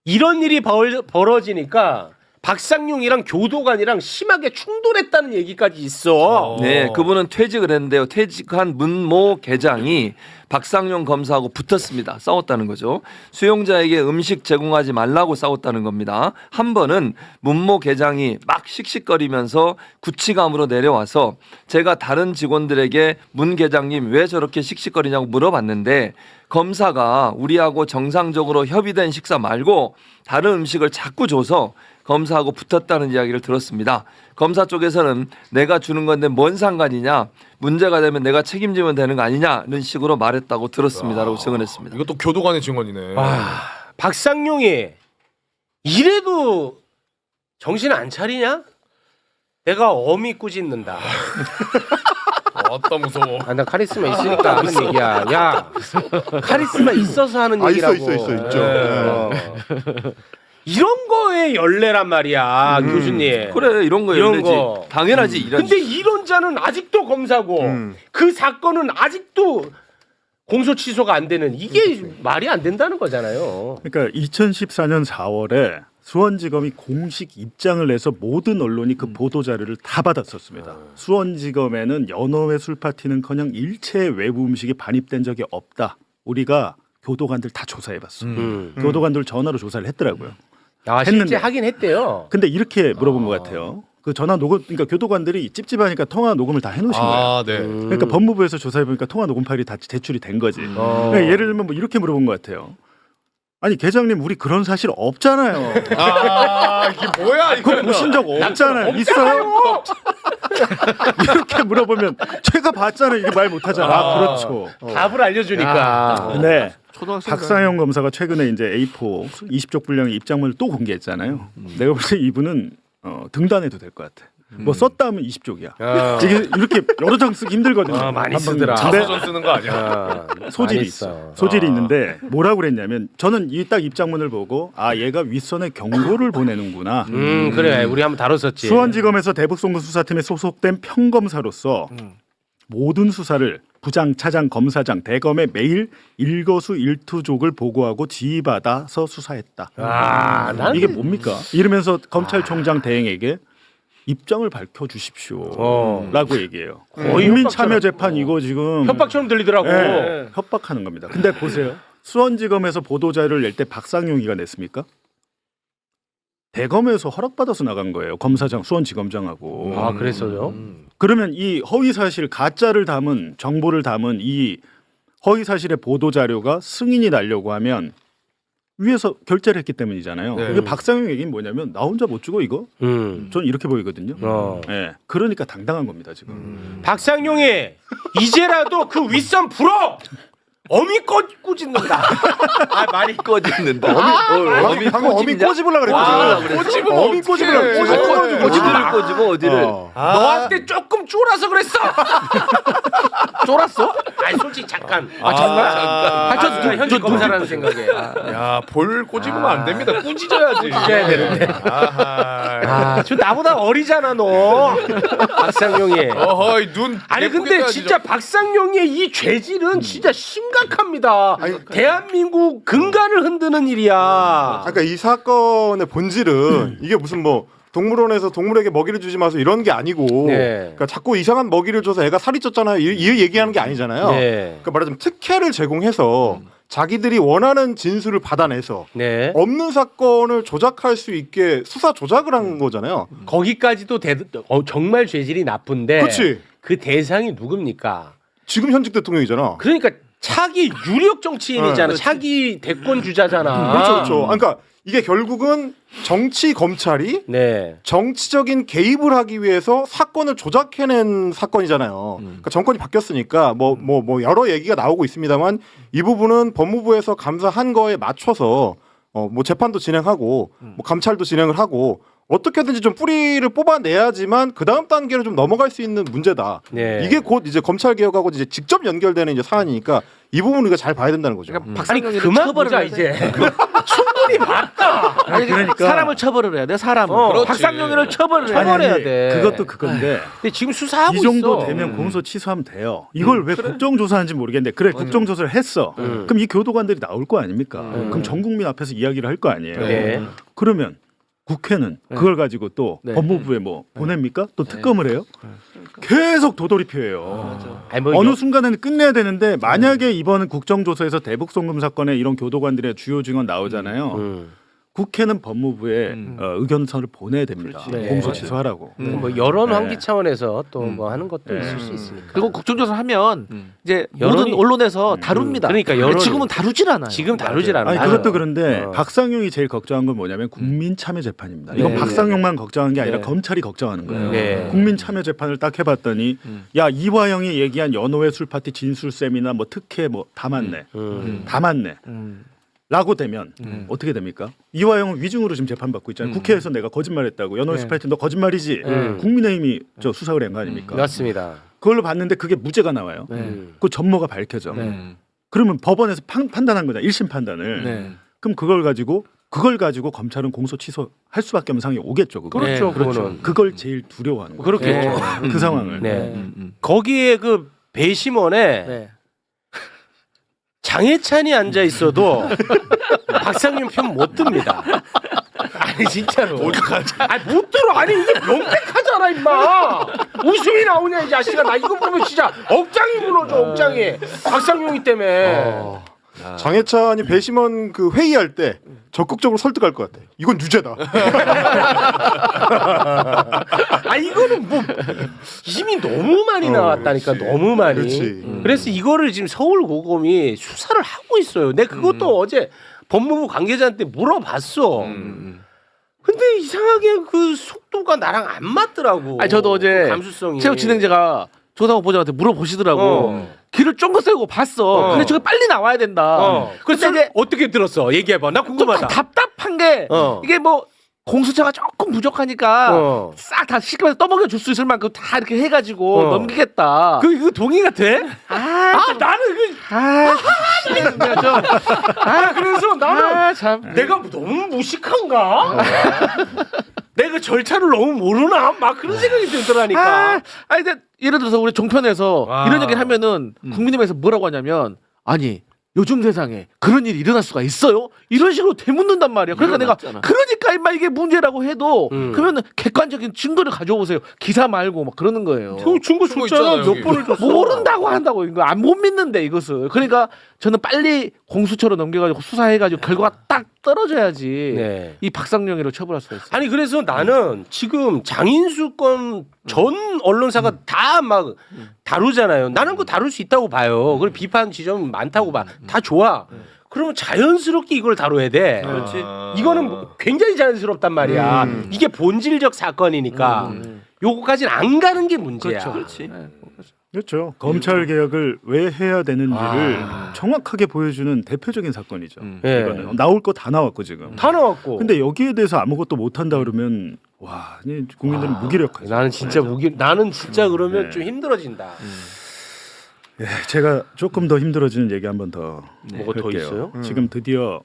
이런 일이 벌어지니까 박상용이랑 교도관이랑 심하게 충돌했다는 얘기까지 있어. 네, 그분은 퇴직을 했는데요. 퇴직한 문모 계장이 박상용 검사하고 붙었습니다. 싸웠다는 거죠. 수용자에게 음식 제공하지 말라고 싸웠다는 겁니다. 한 번은 문모 계장이 막 씩씩거리면서 구치감으로 내려와서 제가 다른 직원들에게 문 계장님 왜 저렇게 씩씩거리냐고 물어봤는데 검사가 우리하고 정상적으로 협의된 식사 말고 다른 음식을 자꾸 줘서 검사하고 붙었다는 이야기를 들었습니다. 검사 쪽에서는 내가 주는 건데 뭔 상관이냐, 문제가 되면 내가 책임지면 되는 거 아니냐는 식으로 말했다고 들었습니다라고 증언했습니다. 이것도 교도관의 증언이네. 박상용이 이래도 정신 안 차리냐? 내가 어미 꾸짖는다. 왔다 무서워. 나 카리스마 있으니까 하는 얘기야. 야, 카리스마 있어서 하는 얘기라고. 있죠. 이런 거에 열내란 말이야, 교수님. 그래 이런 거 이런 열리지. 거. 당연하지. 이런 근데 이런 자는 아직도 검사고 그 사건은 아직도 공소 취소가 안 되는 이게 말이 안 된다는 거잖아요. 그러니까 2014년 4월에 수원지검이 공식 입장을 내서 모든 언론이 그 보도 자료를 다 받았었습니다. 수원지검에는 연어회 술파티는커녕 일체의 외부 음식이 반입된 적이 없다. 우리가 교도관들 다 조사해봤어. 교도관들 전화로 조사를 했더라고요. 실제 했는데. 하긴 했대요. 근데 이렇게 물어본 것 같아요. 그 전화 녹음, 그러니까 교도관들이 찝찝하니까 통화 녹음을 다 해놓으신 거예요. 네. 그러니까 법무부에서 조사해 보니까 통화 녹음 파일이 다 제출이 된 거지. 그러니까 예를 들면 뭐 이렇게 물어본 것 같아요. 아니 계장님 우리 그런 사실 없잖아요. 이게 뭐야 이거? 그거 보신 적 없잖아요. 있어요? 이렇게 물어보면 제가 봤잖아요. 이게 말 못하잖아. 그렇죠. 답을 알려주니까. 네. 초등학생 박상영 검사가 최근에 이제 A4 20쪽 분량의 입장문을 또 공개했잖아요. 내가 볼 때 이분은 등단해도 될 것 같아. 뭐 썼다 하면 20쪽이야. 이게 이렇게 여러 장 쓰기 힘들거든요. 많이 한 방. 쓰더라. 근데 자서전 쓰는 거 아니야? 소질이 많이 있어. 써. 소질이 있는데 뭐라고 그랬냐면 저는 이 딱 입장문을 보고 얘가 윗선에 경고를 보내는구나. 그래, 우리 한번 다뤘었지. 수원지검에서 대북송금 수사팀에 소속된 평검사로서 모든 수사를 부장, 차장, 검사장, 대검에 매일 일거수일투족을 보고하고 지휘받아서 수사했다. 나는 이게 뭡니까? 이러면서 검찰총장 대행에게 입장을 밝혀주십시오. 라고 얘기해요. 국민 참여 재판 이거 지금 협박처럼 들리더라고. 네, 협박하는 겁니다. 근데 보세요. 수원지검에서 보도자료를 낼 때 박상용이가 냈습니까? 대검에서 허락받아서 나간 거예요. 검사장, 수원지검장하고. 그랬어요? 그러면 이 허위사실, 가짜를 담은 정보를 담은 이 허위사실의 보도자료가 승인이 나려고 하면 위에서 결재를 했기 때문이잖아요. 네. 이게 박상용 얘기는 뭐냐면 나 혼자 못 주고 이거? 전 이렇게 보이거든요. 네, 그러니까 당당한 겁니다 지금. 박상용이 이제라도 그 윗선 풀어. 어미 꾸짖는다. 말이 꺼지는다. 방금 어미 꼬집으려고 그랬거든. 어미 꼬집으려고. 어디를 꼬집어 어디를? 너한테 조금 쫄아서 그랬어. 쫄았어? 아니 솔직히 잠깐. 잠깐. 현재 검사라는 생각에. 야, 볼 꼬집으면 안 됩니다. 꾸짖어야지. 꾸짖어야 되는데. 저 나보다 어리잖아 너. 박상용이. 어허이 눈. 아니 예쁘게 근데 떠야지, 진짜 박상용의 이 죄질은 진짜 심각합니다. 대한민국 근간을 흔드는 일이야. 그러니까 이 사건의 본질은 이게 무슨 뭐 동물원에서 동물에게 먹이를 주지 마서 이런 게 아니고 네. 그러니까 자꾸 이상한 먹이를 줘서 애가 살이 쪘잖아요. 이 얘기하는 게 아니잖아요. 네. 그러니까 말하자면 특혜를 제공해서 자기들이 원하는 진술을 받아내서 네. 없는 사건을 조작할 수 있게 수사 조작을 한 거잖아요. 거기까지도 정말 죄질이 나쁜데 그렇지. 그 대상이 누굽니까? 지금 현직 대통령이잖아. 그러니까 차기 유력 정치인이잖아. 네. 차기 대권 주자잖아. 그렇죠, 그렇죠. 그러니까 이게 결국은 정치 검찰이 네. 정치적인 개입을 하기 위해서 사건을 조작해낸 사건이잖아요. 그러니까 정권이 바뀌었으니까 뭐 여러 얘기가 나오고 있습니다만 이 부분은 법무부에서 감사한 거에 맞춰서 뭐 재판도 진행하고 뭐 감찰도 진행을 하고 어떻게든지 좀 뿌리를 뽑아내야지만 그 다음 단계로 좀 넘어갈 수 있는 문제다. 네. 이게 곧 이제 검찰 개혁하고 이제 직접 연결되는 이제 사안이니까 이 부분 우리가 잘 봐야 된다는 거죠. 그러니까 아니 박상용이를 그만 처벌을 보자 해야 돼. 이제. 충분히 봤다. 아니, 그러니까. 사람을 처벌을 해야 돼. 사람을. 그렇지. 박상용이를 처벌을 아니, 해야 아니, 돼. 그것도 그건데 근데 지금 수사하고 이 정도 있어. 되면 공소 취소하면 돼요. 이걸 왜 국정조사하는지 모르겠는데 그래 국정조사를 했어. 그럼 이 교도관들이 나올 거 아닙니까? 그럼 전 국민 앞에서 이야기를 할 거 아니에요. 네. 그러면 국회는 그걸 가지고 또 네. 법무부에 뭐 보냅니까? 또 특검을 해요? 계속 도돌이표예요. 아니, 뭐 어느 순간에는 끝내야 되는데 만약에 이번 국정조사에서 대북송금 사건에 이런 교도관들의 주요 증언 나오잖아요. 국회는 법무부에 의견서를 보내야 됩니다. 그렇지. 공소 네. 취소하라고. 뭐 여론 네. 환기 차원에서 또 뭐 하는 것도 있을 수 있으니까. 그리고 국정조사 하면 이제 여론이- 모든 언론에서 다룹니다. 그러니까 근데 여론이- 지금은 다루질 않아요. 지금 다루질 않아요. 아니 그것도 그런데 어. 박상용이 제일 걱정한 건 뭐냐면 국민 참여 재판입니다. 이건 네. 박상용만 걱정한 게 아니라 네. 검찰이 걱정하는 거예요. 네. 국민 참여 재판을 딱 해봤더니 야 이화영이 얘기한 연호회 술파티 진술셈이나 뭐 특혜 뭐 다 맞네, 다 맞네. 라고 되면 어떻게 됩니까? 이화영은 위증으로 지금 재판받고 있잖아요. 국회에서 내가 거짓말했다고 연호회 네. 술파티 너 거짓말이지. 국민의힘이 저 수사를 한 거 아닙니까? 맞습니다. 그걸로 봤는데 그게 무죄가 나와요. 네. 그 전모가 밝혀져. 네. 그러면 법원에서 판단한 거잖아. 1심 판단을. 네. 그럼 그걸 가지고 검찰은 공소 취소할 수밖에 없는 상황이 오겠죠. 그거. 그렇죠. 네, 그렇죠. 그거는 그걸 제일 두려워하는 거예요. 그렇겠죠. 그 상황을. 네. 거기에 그 배심원에 네. 장해찬이 앉아 있어도 박상용 편 못 듭니다. 아니 진짜로. 아니 못 들어. 아니 이게 명백하잖아 임마. 웃음이 나오냐 이 자식아. 나 이거 보면 진짜 억장이 무너져 억장이. 박상용이 때문에. 장해찬이 배심원 그 회의할 때 적극적으로 설득할 것 같아. 이건 유죄다. 아 이거는 뭐 힘이 너무 많이 나왔다니까. 그렇지. 너무 많이. 그렇지. 그래서 이거를 지금 서울고검이 수사를 하고 있어요. 내가 그것도 어제 법무부 관계자한테 물어봤어. 근데 이상하게 그 속도가 나랑 안 맞더라고. 아니 저도 어제 그 감수성이. 체육 진행자가 조상호 보장한테 물어보시더라고. 길을 쫑긋 세우고 봤어. 근데 저게 빨리 나와야 된다. 그래서 근데 이제 어떻게 들었어? 얘기해봐. 나 조금 궁금하다. 답답한 게 이게 뭐 공수처가 조금 부족하니까 싹 다 시키면서 떠먹여 줄 수 있을 만큼 다 이렇게 해가지고 넘기겠다. 이거 동의가 돼? 나는 내가 좀 그래서 나는 참. 내가 너무 무식한가? 내가 절차를 너무 모르나? 막 그런 생각이 들더라니까. 아니 근데 예를 들어서 우리 종편에서 이런 얘기를 하면은 국민의힘에서 뭐라고 하냐면 아니 요즘 세상에 그런 일이 일어날 수가 있어요? 이런 식으로 되묻는단 말이야. 그러니까 내가 그러니까 임마 이게 문제라고 해도 그러면 객관적인 증거를 가져오세요. 기사 말고 막 그러는 거예요. 그 증거 줬잖아. 있잖아요, 몇 여기. 번을 줬어. 모른다고 한다고 이거 안 못 믿는데 이것을. 그러니까 저는 빨리 공수처로 넘겨가지고 수사해가지고 결과가 딱 떨어져야지 네. 이 박상용이로 처벌할 수가 있어요. 아니 그래서 나는 지금 장인수 건 전 언론사가 다 막 다루잖아요. 나는 그거 다룰 수 있다고 봐요. 그리고 비판 지점 많다고 봐. 다 좋아. 그러면 자연스럽게 이걸 다뤄야 돼. 그렇지. 이거는 뭐 굉장히 자연스럽단 말이야. 이게 본질적 사건이니까 요거까지는 안 가는 게 문제야. 그렇지. 그렇죠. 검찰 개혁을 왜 해야 되는지를 정확하게 보여주는 대표적인 사건이죠. 예. 이거는 나올 거 다 나왔고 지금. 다 나왔고. 근데 여기에 대해서 아무것도 못 한다 그러면 와, 이 국민들은 무기력하죠. 나는 진짜 나는 진짜 그러면 네. 좀 힘들어진다. 예, 제가 조금 더 힘들어지는 얘기 한 번 더 뭐가 더 할게요. 있어요? 지금 드디어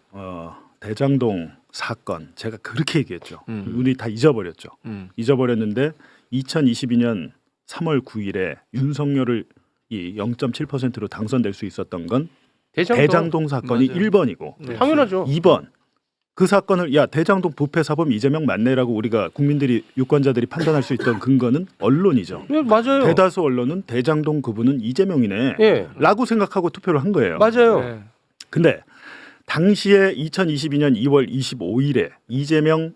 대장동 사건 제가 그렇게 얘기했죠. 우리 다 잊어버렸죠. 잊어버렸는데 2022년 3월 9일에 윤석열을 이 0.7%로 당선될 수 있었던 건 대장동 사건이 맞아요. 1번이고 당연하죠. 2번 그 사건을 야 대장동 부패 사범 이재명 맞네라고 우리가 국민들이 유권자들이 판단할 수 있던 근거는 언론이죠. 네, 맞아요. 대다수 언론은 대장동 그분은 이재명이네 예. 라고 생각하고 투표를 한 거예요. 맞아요. 네. 근데 당시에 2022년 2월 25일에 이재명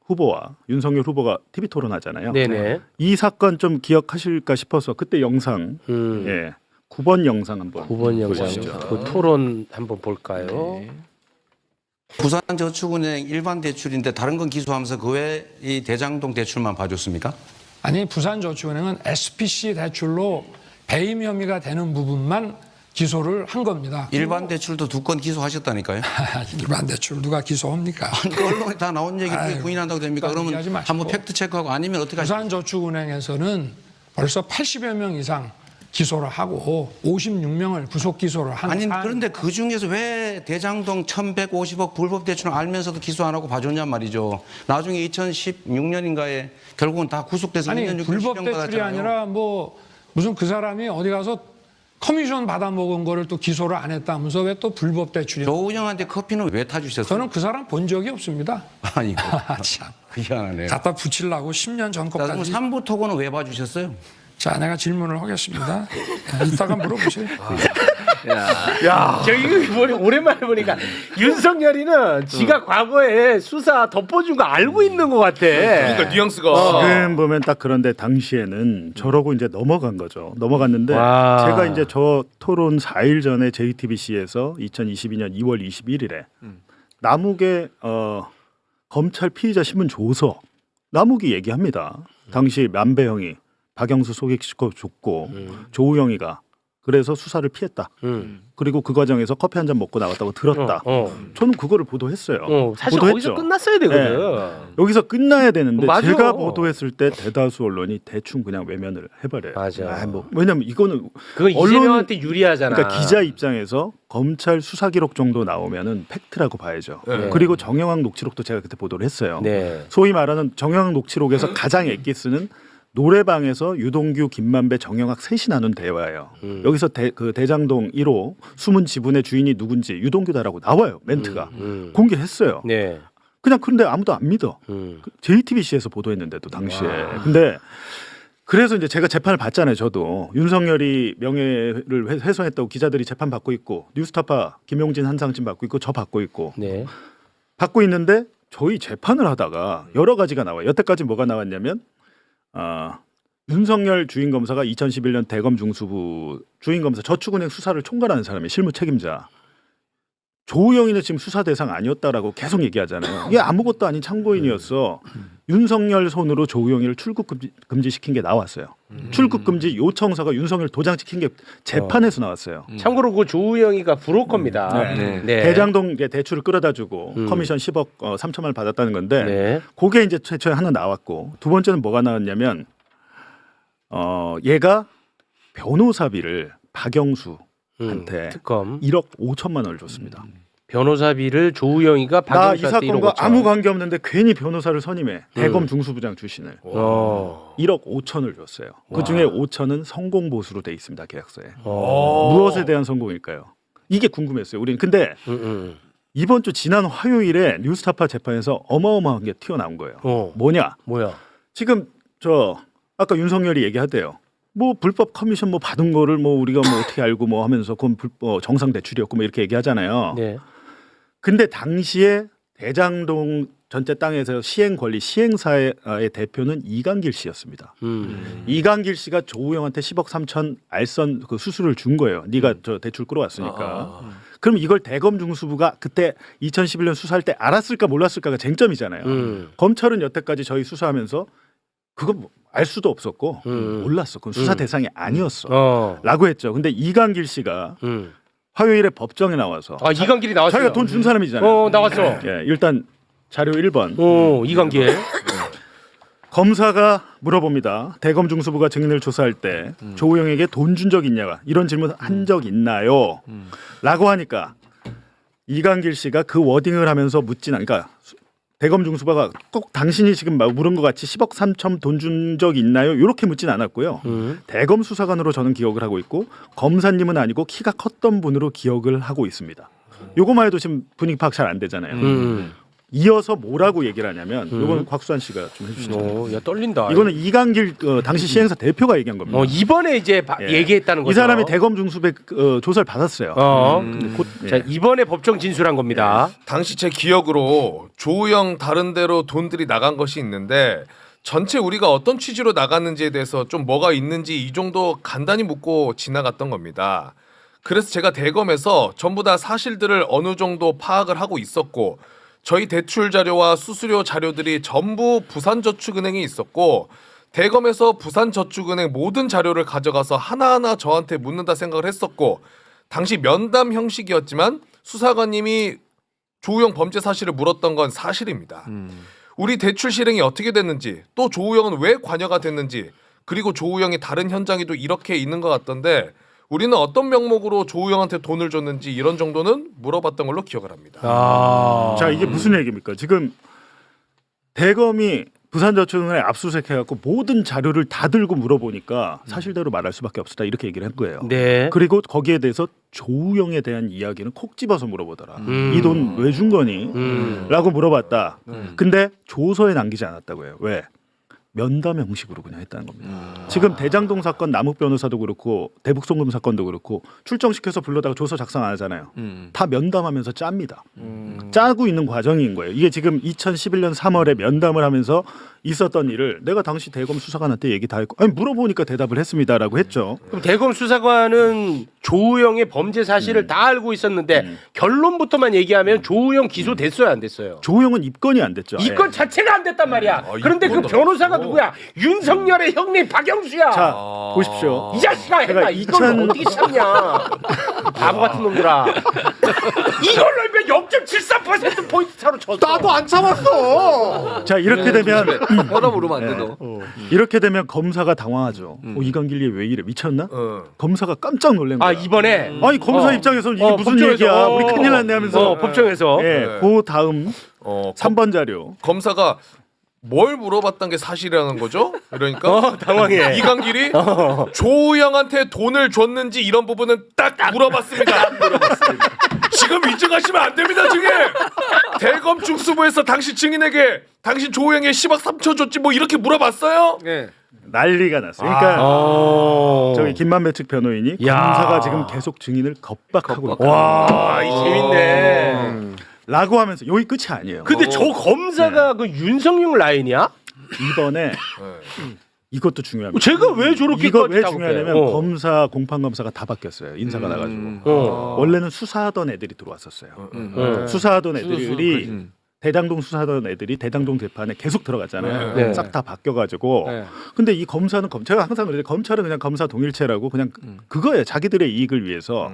후보와 윤석열 후보가 TV 토론하잖아요. 네네. 이 사건 좀 기억하실까 싶어서 그때 영상 9번 영상 한번 9번 영상 보시죠. 그 토론 한번 볼까요? 부산저축은행 일반 대출인데 다른 건 기소하면서 그 외에 이 대장동 대출만 봐줬습니까? 아니 부산저축은행은 SPC 대출로 배임 혐의가 되는 부분만 기소를 한 겁니다. 일반 대출도 2건 기소하셨다니까요. 일반 대출 누가 기소합니까? 그 언론에 다 나온 얘기를 아유, 부인한다고 됩니까? 그러면 얘기하지 마시고. 한번 팩트 체크하고 아니면 어떻게 하십니까? 부산저축은행에서는 벌써 80여 명 이상 기소를 하고 56명을 부속 기소를 한 아니 사안입니다. 그런데 그 중에서 왜 대장동 1150억 불법 대출을 알면서도 기소 안 하고 봐줬냔 말이죠. 나중에 2016년인가에 결국은 다 구속돼서 아니 2년 6개월 불법 실형 대출이 받았잖아요. 아니라 뭐 무슨 그 사람이 어디 가서 커미션 받아먹은 거를 또 기소를 안 했다면서 왜 또 불법 대출이? 조은영한테 커피는 왜 타주셨어요? 저는 그 사람 본 적이 없습니다. 아니고 참 희한하네요. 갖다 붙이려고 10년 전 자, 그럼 것까지. 3부 토건은 왜 봐주셨어요? 자, 내가 질문을 하겠습니다. 이따가 물어보세요. 야, 저 이거 오랜만에 보니까 윤석열이는 지가 과거에 수사 덮어준 거 알고 있는 것 같아. 그러니까 뉘앙스가 지금 보면 딱 그런데 당시에는 저러고 이제 넘어간 거죠. 넘어갔는데 와. 제가 이제 저 토론 4일 전에 JTBC에서 2022년 2월 21일에 남욱의 검찰 피의자 신문 조서 남욱이 얘기합니다. 당시 만배형이 박영수 소개시켜 줬고 조우영이가 그래서 수사를 피했다. 그리고 그 과정에서 커피 한 잔 먹고 나왔다고 들었다. 저는 그거를 보도했어요. 사실 보도했죠. 거기서 끝났어야 되거든. 여기서 끝나야 되는데 맞아. 제가 보도했을 때 대다수 언론이 대충 그냥 외면을 해버려요. 맞아. 왜냐면 이거는 그거 언론- 이재명한테 유리하잖아. 그러니까 기자 입장에서 검찰 수사 기록 정도 나오면은 팩트라고 봐야죠. 네. 그리고 정영학 녹취록도 제가 그때 보도를 했어요. 네. 소위 말하는 정영학 녹취록에서 가장 엑기스는 노래방에서 유동규, 김만배, 정영학 셋이 나눈 대화예요. 여기서 그 대장동 1호 숨은 지분의 주인이 누군지 유동규다라고 나와요. 멘트가 공개했어요. 네. 그냥 그런데 아무도 안 믿어. JTBC에서 보도했는데도 당시에. 근데 그래서 이제 제가 재판을 받잖아요. 저도 윤석열이 명예를 훼손했다고 기자들이 재판 받고 있고 뉴스타파 김용진 한상진 받고 있고 저 받고 있고 네. 받고 있는데 저희 재판을 하다가 여러 가지가 나와요. 여태까지 뭐가 나왔냐면 윤석열 주임검사가 2011년 대검 중수부 주임검사 저축은행 수사를 총괄하는 사람이 실무 책임자. 조우영이는 지금 수사 대상 아니었다라고 계속 얘기하잖아요. 이게 아무것도 아닌 참고인이었어. 윤석열 손으로 조우영이를 출국 금지시킨 게 나왔어요. 출국 금지 요청서가 윤석열 도장 찍힌 게 재판에서 나왔어요. 참고로 그 조우영이가 브로커입니다. 네. 네. 대장동 이제 대출을 끌어다주고 커미션 10억 3천만 원 받았다는 건데 네. 그게 이제 최초에 하나 나왔고 두 번째는 뭐가 나왔냐면 얘가 변호사비를 박영수한테 특검 1억 5천만 원을 줬습니다. 변호사비를 조우영이가 나 이 박영수한테 1억 사건과 5천. 아무 관계 없는데 괜히 변호사를 선임해. 대검 중수부장 출신을 1억 5천을 줬어요. 그 중에 5천은 성공 보수로 돼 있습니다 계약서에. 무엇에 대한 성공일까요? 이게 궁금했어요. 우리는 근데 이번 주 지난 화요일에 뉴스타파 재판에서 어마어마한 게 튀어나온 거예요. 뭐냐? 지금 저 아까 윤석열이 얘기하대요. 뭐 불법 커미션 뭐 받은 거를 뭐 우리가 뭐 어떻게 알고 뭐 하면서 그건 정상 대출이었고 뭐 이렇게 얘기하잖아요. 네. 근데 당시에 대장동 전체 땅에서 시행 권리 시행사의 대표는 이강길 씨였습니다. 이강길 씨가 조우영한테 10억 3천 알선 그 수수료를 준 거예요. 네가 저 대출 끌어왔으니까. 그럼 이걸 대검 중수부가 그때 2011년 수사할 때 알았을까 몰랐을까가 쟁점이잖아요. 검찰은 여태까지 저희 수사하면서 그거 알 수도 없었고 몰랐어. 그건 수사 대상이 아니었어. 라고 했죠. 근데 이강길 씨가 화요일에 법정에 나와서 이강길이 나왔어요. 자기가 돈 준 사람이잖아요. 나왔어. 예, 일단 자료 1번. 이강길. 검사가 물어봅니다. 대검 중수부가 증인을 조사할 때 조우영에게 돈 준 적 있냐 이런 질문 한 적 있나요? 라고 하니까 이강길 씨가 그 워딩을 하면서 묻진 그러니까 대검 중수부가 꼭 당신이 지금 물은 것 같이 10억 3천 돈 준 적 있나요? 이렇게 묻진 않았고요. 대검 수사관으로 저는 기억을 하고 있고 검사님은 아니고 키가 컸던 분으로 기억을 하고 있습니다. 요거만 해도 지금 분위기 파악 잘 안 되잖아요. 이어서 뭐라고 얘기를 하냐면 이거는 곽수환 씨가 좀 해주시죠. 야 떨린다. 이거는 이강길 당시 시행사 대표가 얘기한 겁니다. 이번에 이제 얘기했다는 거죠. 이 사람이 대검 중수부의 조사를 받았어요. 근데 곧, 자, 이번에 법정 진술한 겁니다. 당시 제 기억으로 조우영 다른 데로 돈들이 나간 것이 있는데 전체 우리가 어떤 취지로 나갔는지에 대해서 좀 뭐가 있는지 이 정도 간단히 묻고 지나갔던 겁니다. 그래서 제가 대검에서 전부 다 사실들을 어느 정도 파악을 하고 있었고 저희 대출 자료와 수수료 자료들이 전부 부산저축은행에 있었고 대검에서 부산저축은행 모든 자료를 가져가서 하나하나 저한테 묻는다 생각을 했었고 당시 면담 형식이었지만 수사관님이 조우영 범죄 사실을 물었던 건 사실입니다. 우리 대출 실행이 어떻게 됐는지 또 조우영은 왜 관여가 됐는지 그리고 조우영이 다른 현장에도 이렇게 있는 것 같던데 우리는 어떤 명목으로 조우영한테 돈을 줬는지 이런 정도는 물어봤던 걸로 기억을 합니다. 자 이게 무슨 얘기입니까? 지금 대검이 부산저축은행에 압수수색해갖고 모든 자료를 다 들고 물어보니까 사실대로 말할 수밖에 없었다 이렇게 얘기를 한 거예요. 네. 그리고 거기에 대해서 조우영에 대한 이야기는 콕 집어서 물어보더라. 이 돈 왜 준 거니? 라고 물어봤다. 근데 조서에 남기지 않았다고요. 왜? 면담 형식으로 그냥 했다는 겁니다. 지금 대장동 사건 남욱 변호사도 그렇고 대북 송금 사건도 그렇고 출정시켜서 불러다가 조서 작성 안 하잖아요. 다 면담하면서 짭니다. 짜고 있는 과정인 거예요. 이게 지금 2011년 3월에 면담을 하면서 있었던 일을 내가 당시 대검 수사관한테 얘기 다 했고 아니 물어보니까 대답을 했습니다라고 했죠. 그럼 대검 수사관은 조우영의 범죄 사실을 다 알고 있었는데 결론부터만 얘기하면 조우영 기소됐어요, 안 됐어요? 조우영은 입건이 안 됐죠. 아예. 이건 자체가 안 됐단 말이야. 그런데 그 변호사가 누구야? 윤석열의 형님 박영수야. 자 보십시오. 이 자식아 했다. 이걸 어떻게 참냐? 바보 같은 놈들아. 이걸로 하면 0.73% 포인트 차로 졌어. 나도 안 참았어. 자 이렇게 되면 혈압 오르면 안 돼, 너. 이렇게 되면 검사가 당황하죠. 이강길이 왜 이래 미쳤나? 검사가 깜짝 놀란 거야. 아 이번에 아니 검사 입장에서는 이게 무슨 법정에서, 얘기야? 우리 큰일 났네 하면서 법정에서 예, 그 다음 어, 3번 자료. 검사가 뭘 물어봤던 게 사실이라는 거죠? 그러니까 당황해. 이강길이 조우영한테 돈을 줬는지 이런 부분은 딱 물어봤습니다. 지금 인증하시면 안 됩니다. 증인. 대검 중수부에서 당시 증인에게 당신 조우영에 10억 3천 줬지 뭐 이렇게 물어봤어요? 네. 난리가 났어요. 그러니까 저기 김만배 측 변호인이 야. 검사가 지금 계속 증인을 겁박하고 있다. 와, 이 재밌네. 라고 하면서 여기 끝이 아니에요. 근데 저 검사가 그 윤석열 라인이야? 이번에 이것도 중요합니다. 제가 왜 저렇게 이거 왜 중요하냐면 검사 공판 검사가 다 바뀌었어요. 인사가 나가지고 원래는 수사하던 애들이 들어왔었어요. 수사하던 애들이 대장동 수사하던 애들이 대장동 재판에 계속 들어갔잖아요. 네. 싹 다 바뀌어가지고. 네. 근데 이 검사는 제가 항상 그래요. 검찰은 그냥 검사 동일체라고 그냥 그거예요. 자기들의 이익을 위해서.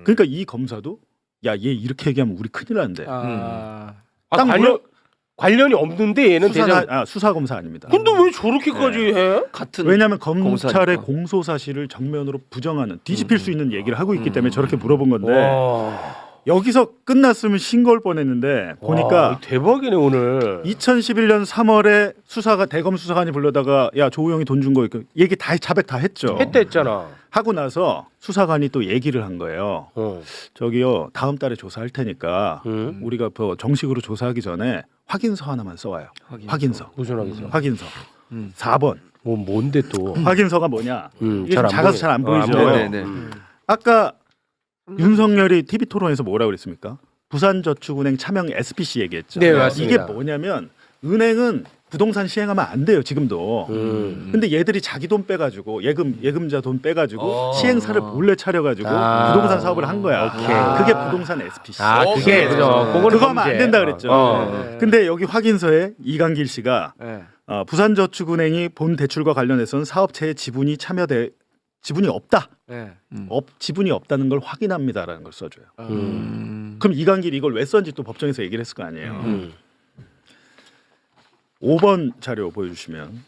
그러니까 이 검사도 야 얘 이렇게 얘기하면 우리 큰일 난대. 딱 관련이 없는데 얘는 수사 검사 아닙니다. 근데 왜 저렇게까지 해? 같은 왜냐하면 검찰의 검사니까. 공소 사실을 정면으로 부정하는 뒤집힐 수 있는 얘기를 하고 있기 때문에 저렇게 물어본 건데 여기서 끝났으면 신고할 뻔했는데 보니까 대박이네 오늘. 2011년 3월에 대검 수사관이 불러다가 야 조우영이 돈 준 거 얘기 다 자백 다 했죠. 했댔잖아. 하고 나서 수사관이 또 얘기를 한 거예요. 저기요 다음 달에 조사할 테니까 우리가 정식으로 조사하기 전에 확인서 하나만 써와요. 확인서. 무슨 확인서? 확인서. 4번. 뭔데 또? 확인서가 뭐냐? 이게 좀 안 작아서 보여. 잘 안 보이죠. 네네. 아까 윤석열이 TV 토론에서 뭐라고 그랬습니까? 부산저축은행 차명 SPC 얘기했죠. 네, 맞습니다. 이게 뭐냐면 은행은 부동산 시행하면 안 돼요 지금도. 근데 얘들이 자기 돈 빼가지고 예금자 돈 빼가지고 시행사를 몰래 차려가지고 부동산 사업을 한 거야. 그게 부동산 SPC. 그게 그거 하면 안 된다 그랬죠. 근데 여기 확인서에 이강길 씨가 부산저축은행이 본 대출과 관련해서는 사업체의 지분이 지분이 없다. 지분이 없다는 걸 확인합니다라는 걸 써줘요. 그럼 이강길이 이걸 왜 썼는지 또 법정에서 얘기를 했을 거 아니에요. 5번 자료 보여주시면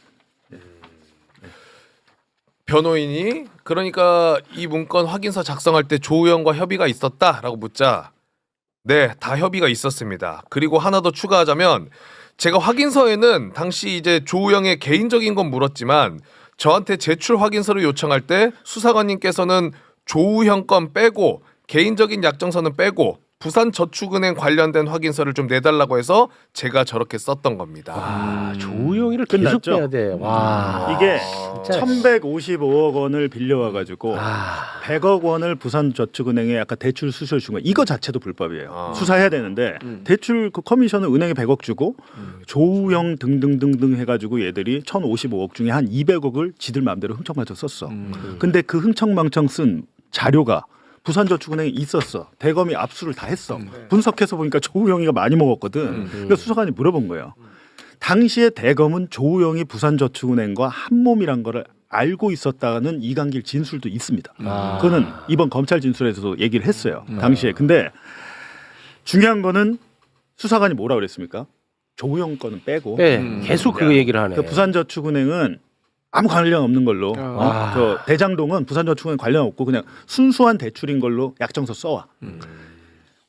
변호인이 그러니까 이 문건 확인서 작성할 때 조우영과 협의가 있었다라고 묻자 네, 다 협의가 있었습니다. 그리고 하나 더 추가하자면 제가 확인서에는 당시 이제 조우영의 개인적인 건 물었지만 저한테 제출 확인서를 요청할 때 수사관님께서는 조우형 건 빼고 개인적인 약정서는 빼고 부산저축은행 관련된 확인서를 좀 내달라고 해서 제가 저렇게 썼던 겁니다. 조우영이를 계속 끝났죠? 빼야 돼. 와. 이게 진짜. 1,155억 원을 빌려와가지고 100억 원을 부산저축은행에 아까 대출 수수료 준 거 이거 자체도 불법이에요. 수사해야 되는데 대출 그 커미션을 은행에 100억 주고 조우영 등등등등 해가지고 얘들이 1,055억 중에 한 200억을 지들 마음대로 흥청망청 썼어. 근데 그 흥청망청 쓴 자료가 부산저축은행에 있었어. 대검이 압수를 다 했어. 분석해서 보니까 조우영이가 많이 먹었거든. 그래서 수사관이 물어본 거예요. 당시에 대검은 조우영이 부산저축은행과 한 몸이란 거를 알고 있었다는 이강길 진술도 있습니다. 그거는 이번 검찰 진술에서도 얘기를 했어요. 당시에. 근데 중요한 거는 수사관이 뭐라 그랬습니까? 조우영 거는 빼고 계속 그 얘기를 하네. 그 부산저축은행은 아무 관련 없는 걸로 저 대장동은 부산저축은행 관련 없고 그냥 순수한 대출인 걸로 약정서 써와.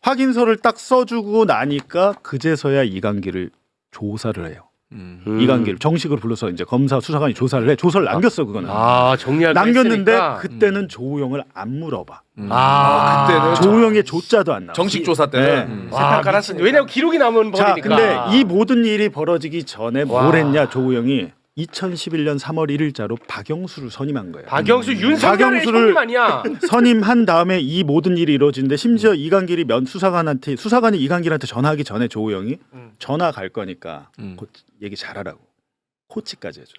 확인서를 딱 써주고 나니까 그제서야 이강길을 조사를 해요. 이강길 정식으로 불러서 이제 검사 수사관이 조사를 해. 조서를 남겼어 그거는. 정리할 남겼는데 했으니까. 그때는 조우영을 안 물어봐. 그때는 조우영의 조자도 안 나와. 정식 조사 때는 세판 깔았으니 왜냐면 기록이 남은 자, 법이니까. 근데 이 모든 일이 벌어지기 전에 뭘 했냐 조우영이 2011년 3월 1일자로 박영수를 선임한 거예요. 박영수 윤석열의 박영수를- 형님 아니야. 선임한 다음에 이 모든 일이 이루어지는데 심지어 이강길이 수사관이 이강길한테 전화하기 전에 조우영이 전화 갈 거니까 곧 얘기 잘하라고 코치까지 해줘.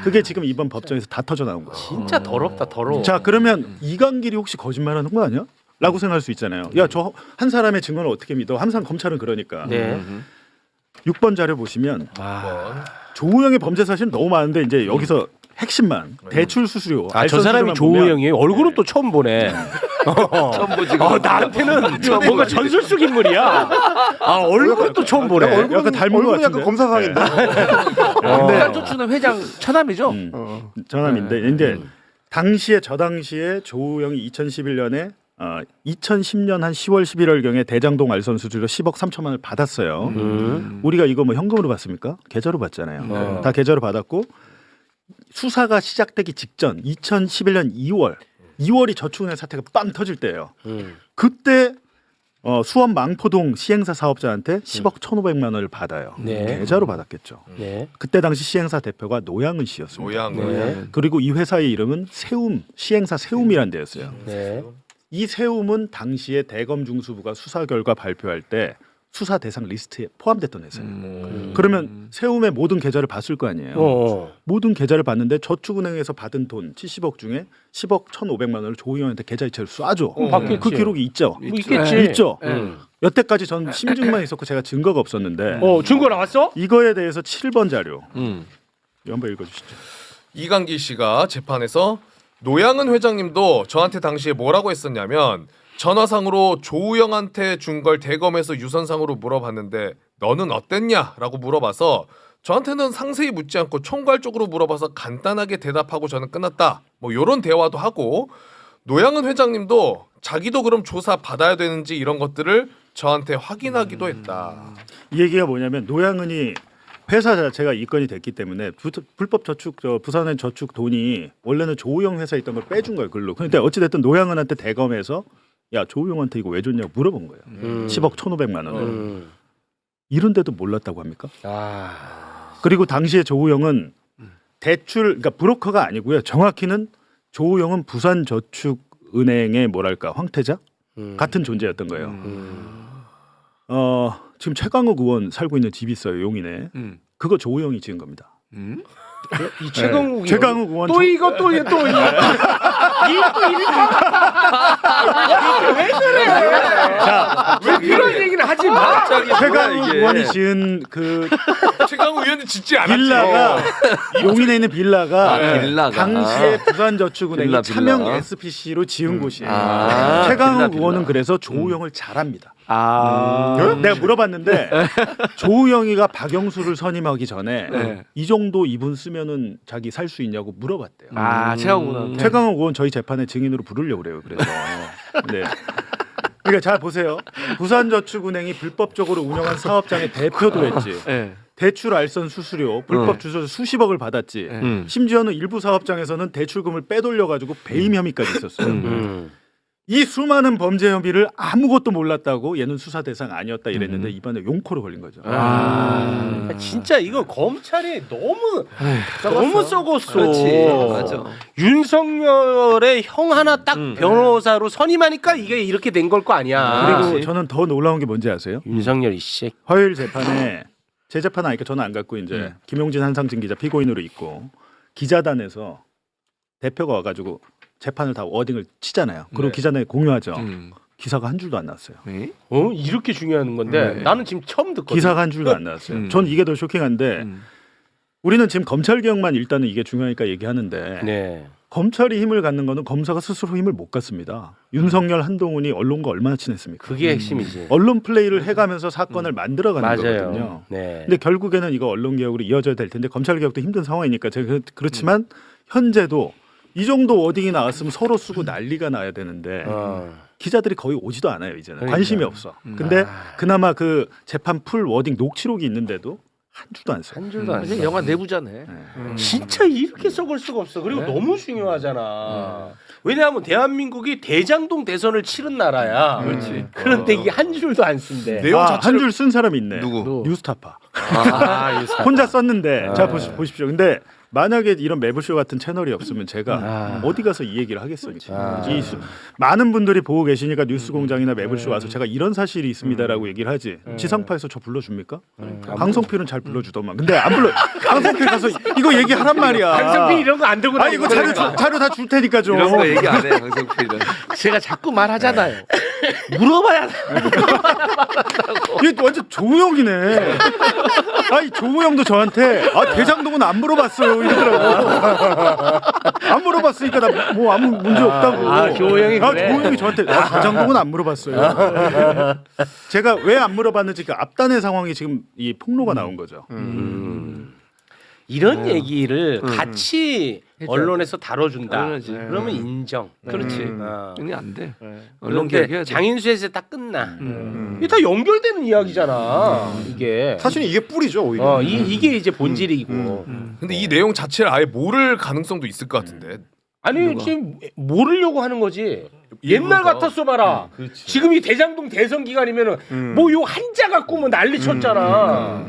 그게 지금 이번 법정에서 다 터져 나온 거예요. 진짜 더럽다 더러워. 자 그러면 이강길이 혹시 거짓말하는 거 아니야? 라고 생각할 수 있잖아요. 야 저 한 사람의 증언을 어떻게 믿어? 항상 검찰은 그러니까. 네. 6번 자료 보시면 조우영의 범죄 사실은 너무 많은데 이제 여기서 핵심만 대출 수수료. 아 저 사람이 알선 수수료만 보면 조우영이에요. 얼굴은 또 처음 보네. 처음 보지. 나한테는 뭔가 전술 속 인물이야. 아 얼굴은 또 처음 보네. 약간 닮은 것 얼굴은 같은데. 약간 검사상인데. 부산저축은 회장 처남이죠. 전함인데 이제 당시에 저 당시에 조우영이 2011년에 2010년 한 10월 11월 경에 대장동 알선 수수료 10억 3천만 원을 받았어요. 우리가 이거 뭐 현금으로 받습니까? 계좌로 받잖아요. 다 계좌로 받았고 수사가 시작되기 직전 2011년 2월이 저축은행 사태가 빵 터질 때예요. 그때 수원 망포동 시행사 사업자한테 10억 1,500만 원을 받아요. 네. 계좌로 받았겠죠. 네. 그때 당시 시행사 대표가 노양은 씨였습니다. 모양. 네. 그리고 이 회사의 이름은 시행사 세움이라는 데였어요. 네. 이 세움은 당시에 대검 중수부가 수사 결과 발표할 때 수사 대상 리스트에 포함됐던 회사예요. 그러면 세움의 모든 계좌를 봤을 거 아니에요. 모든 계좌를 봤는데 저축은행에서 받은 돈 70억 중에 10억 1,500만 원을 조우영한테 계좌 이체를 쏴줘. 받겠지. 그 기록이 있죠. 있겠지. 있죠. 여태까지 전 심증만 있었고 제가 증거가 없었는데 증거 나왔어? 이거에 대해서 7번 자료 이거 한번 읽어주시죠. 이강기 씨가 재판에서 노양은 회장님도 저한테 당시에 뭐라고 했었냐면 전화상으로 조우영한테 준 걸 대검에서 유선상으로 물어봤는데 너는 어땠냐라고 물어봐서 저한테는 상세히 묻지 않고 총괄적으로 물어봐서 간단하게 대답하고 저는 끝났다. 뭐 이런 대화도 하고 노양은 회장님도 자기도 그럼 조사 받아야 되는지 이런 것들을 저한테 확인하기도 했다. 이 얘기가 뭐냐면 노양은이 회사 자체가 이권이 됐기 때문에 불법 저축 부산의 저축 돈이 원래는 조우영 회사에 있던 걸 빼준 거예요 글로. 그런데 어찌 됐든 노양은한테 대검에서 야 조우영한테 이거 왜 줬냐고 물어본 거예요. 10억 1,500만 원을. 이런데도 몰랐다고 합니까? 그리고 당시에 조우영은 대출 그러니까 브로커가 아니고요. 정확히는 조우영은 부산저축은행의 뭐랄까 황태자 같은 존재였던 거예요. 지금 최강욱 의원 살고 있는 집이 있어요 용인에. 그거 조우영이 지은 겁니다. 이 최강욱 최강욱 의원 또 이거 또 이거 또 이거 왜 그래? 왜 그런 얘기는 하지 마. 최강욱 의원이 지은 그 최강욱 의원은 짓지 않았지. 빌라가 용인에 있는 빌라가 빌라가. 당시에 부산저축은행이 빌라. 차명 SPC로 지은 곳이에요. 빌라, 최강욱 빌라. 의원은 그래서 조우영을 잘 압니다. 내가 물어봤는데 조우영이가 박영수를 선임하기 전에 이 정도 이분 쓰면은 자기 살 수 있냐고 물어봤대요. 최강욱은 최강욱 의원 저희 재판에 증인으로 부르려고 그래요. 그래서 네. 그러니까 잘 보세요. 부산저축은행이 불법적으로 운영한 사업장의 대표도 했지. 대출 알선 수수료 불법 주소 수십억을 받았지. 심지어는 일부 사업장에서는 대출금을 빼돌려 가지고 배임 혐의까지 있었어요. 이 수많은 범죄 혐의를 아무것도 몰랐다고 얘는 수사 대상 아니었다 이랬는데 이번에 용코로 걸린 거죠. 진짜 이거 검찰이 너무 썩었어. 그렇지. 맞아. 윤석열의 형 하나 딱 변호사로 선임하니까 이게 이렇게 된 걸 거 아니야. 그리고 저는 더 놀라운 게 뭔지 아세요? 윤석열 이씨. 화요일 재판에 제 재판 하니까 저는 안 갔고 이제 김용진 한상진 기자 피고인으로 있고 기자단에서 대표가 와가지고 재판을 다 워딩을 치잖아요. 그리고 기자단에 공유하죠. 기사가 한 줄도 안 나왔어요. 이렇게 중요한 건데 나는 지금 처음 듣거든. 기사가 한 줄도 안 나왔어요. 전 이게 더 쇼킹한데 우리는 지금 검찰 개혁만 일단은 이게 중요하니까 얘기하는데 네. 검찰이 힘을 갖는 거는 검사가 스스로 힘을 못 갖습니다. 윤석열 한동훈이 언론과 얼마나 친했습니까? 그게 핵심이지. 언론 플레이를 해가면서 사건을 만들어가는 맞아요. 거거든요. 네. 근데 결국에는 이거 언론 개혁으로 이어져야 될 텐데 검찰 개혁도 힘든 상황이니까 제가 그렇지만 현재도 이 정도 워딩이 나왔으면 서로 쓰고 난리가 나야 되는데 기자들이 거의 오지도 않아요 이제는. 그러니까. 관심이 없어. 근데 그나마 그 재판 풀 워딩 녹취록이 있는데도 한 줄도 안 써요. 한 줄도 안 사실 써. 영화 내부자네. 진짜 이렇게 썩을 수가 없어. 그리고 너무 중요하잖아. 왜냐하면 대한민국이 대장동 대선을 치른 나라야. 그렇지. 그런데 이게 한 줄도 안 쓴대. 내용 아, 자체를 한 줄 쓴 사람이 있네. 누구? 뉴스타파. 아, 유사. 혼자 썼는데 자 보십시오. 근데 만약에 이런 매부쇼 같은 채널이 없으면 제가 어디 가서 이 얘기를 하겠습니까? 많은 분들이 보고 계시니까 뉴스공장이나 매부쇼 와서 제가 이런 사실이 있습니다라고 얘기를 하지. 지상파에서 저 불러줍니까? 강성필은 잘 불러주더만. 근데 안 불러. 강성필 가서 이거 얘기하란 말이야. 강성필 이런 거 안 들고 아 이거 자료 다 줄 테니까 좀. 이런 거 얘기 안 해, 강성필은. 제가 자꾸 말하잖아요. 물어봐야 돼. 이게 완전 조우영이네. 아니 조우영도 저한테 대장동은 안 물어봤어요 이러더라고. 안 물어봤으니까 나 뭐 아무 문제 없다고. 아, 조우영이 그래? 조우영이 저한테 대장동은 안 물어봤어요. 제가 왜 안 물어봤는지 그 앞단의 상황이 지금 이 폭로가 나온 거죠. 이런 얘기를 같이 해줘야 언론에서 다뤄준다. 당연하지. 그러면 인정. 그렇지. 어. 이게 안 돼. 언론 그런데 개혁해야지. 장인수에서 딱 끝나. 이게 다 연결되는 이야기잖아. 이게. 사실은 이게 뿌리죠 오히려. 이게 이제 본질이고. 근데 이 내용 자체를 아예 모를 가능성도 있을 것 같은데. 아니 지금 모르려고 하는 거지. 옛날 일부러. 같았어 봐라. 지금 이 대장동 대선 기간이면은 뭐 요 한자 갖고 뭐 난리 쳤잖아.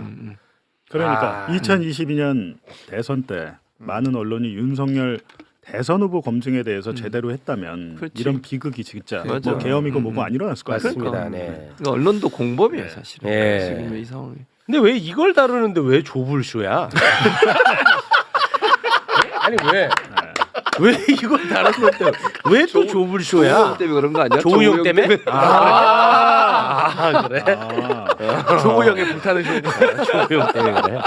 그러니까 아. 2022년 대선 때 많은 언론이 윤석열 대선 후보 검증에 대해서 제대로 했다면 그렇지. 이런 비극이 진짜 맞아. 뭐 계엄이고 뭐고 안 일어났을 것 같습니다. 맞습니다. 네. 그러니까 언론도 공범이에요, 사실은. 네. 지금 이 상황이. 근데 왜 이걸 다루는데 왜 조불쇼야? 아니 왜 이걸 다루는데 왜 또 조불쇼야? 조우영 때문에 그런 거 아니야? 조우영 때문에? 그래? 조우영의 불타는 쇼. 조우영 때문에 그래?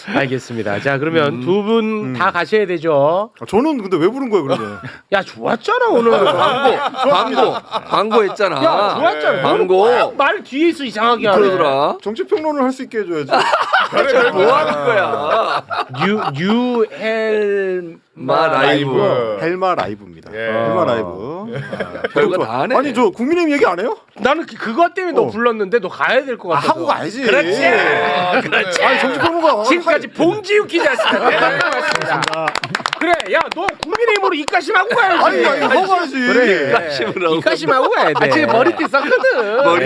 알겠습니다. 자 그러면 두 분 다 가셔야 되죠. 저는 근데 왜 부른 거예요 그러면? 야 좋았잖아 오늘. 광고 했잖아. 야 좋았잖아. 광고. 너는 말 뒤에서 이상하게 하네. 그러더라. 정치 평론을 할 수 있게 해줘야지. 뭐 하는 거야? 유헬마 라이브. 헬마 라이브입니다. 예. 헬마 라이브. 별거 다 하네. 아니 저 국민의힘 얘기 안 해요? 나는 그것 때문에 너 불렀는데 너 가야 될 것 같아. 하고 가야지. 그렇지. 그렇지. 아니 정치 평론가. 지금까지 봉지욱 기자였습니다. 네, 고맙습니다. 그래, 야, 너 국민의힘으로 입가심하고 가야지. 아니 하고 가야지. 그래, 입가심하고 가야 돼. 지금 머리띠 썼거든.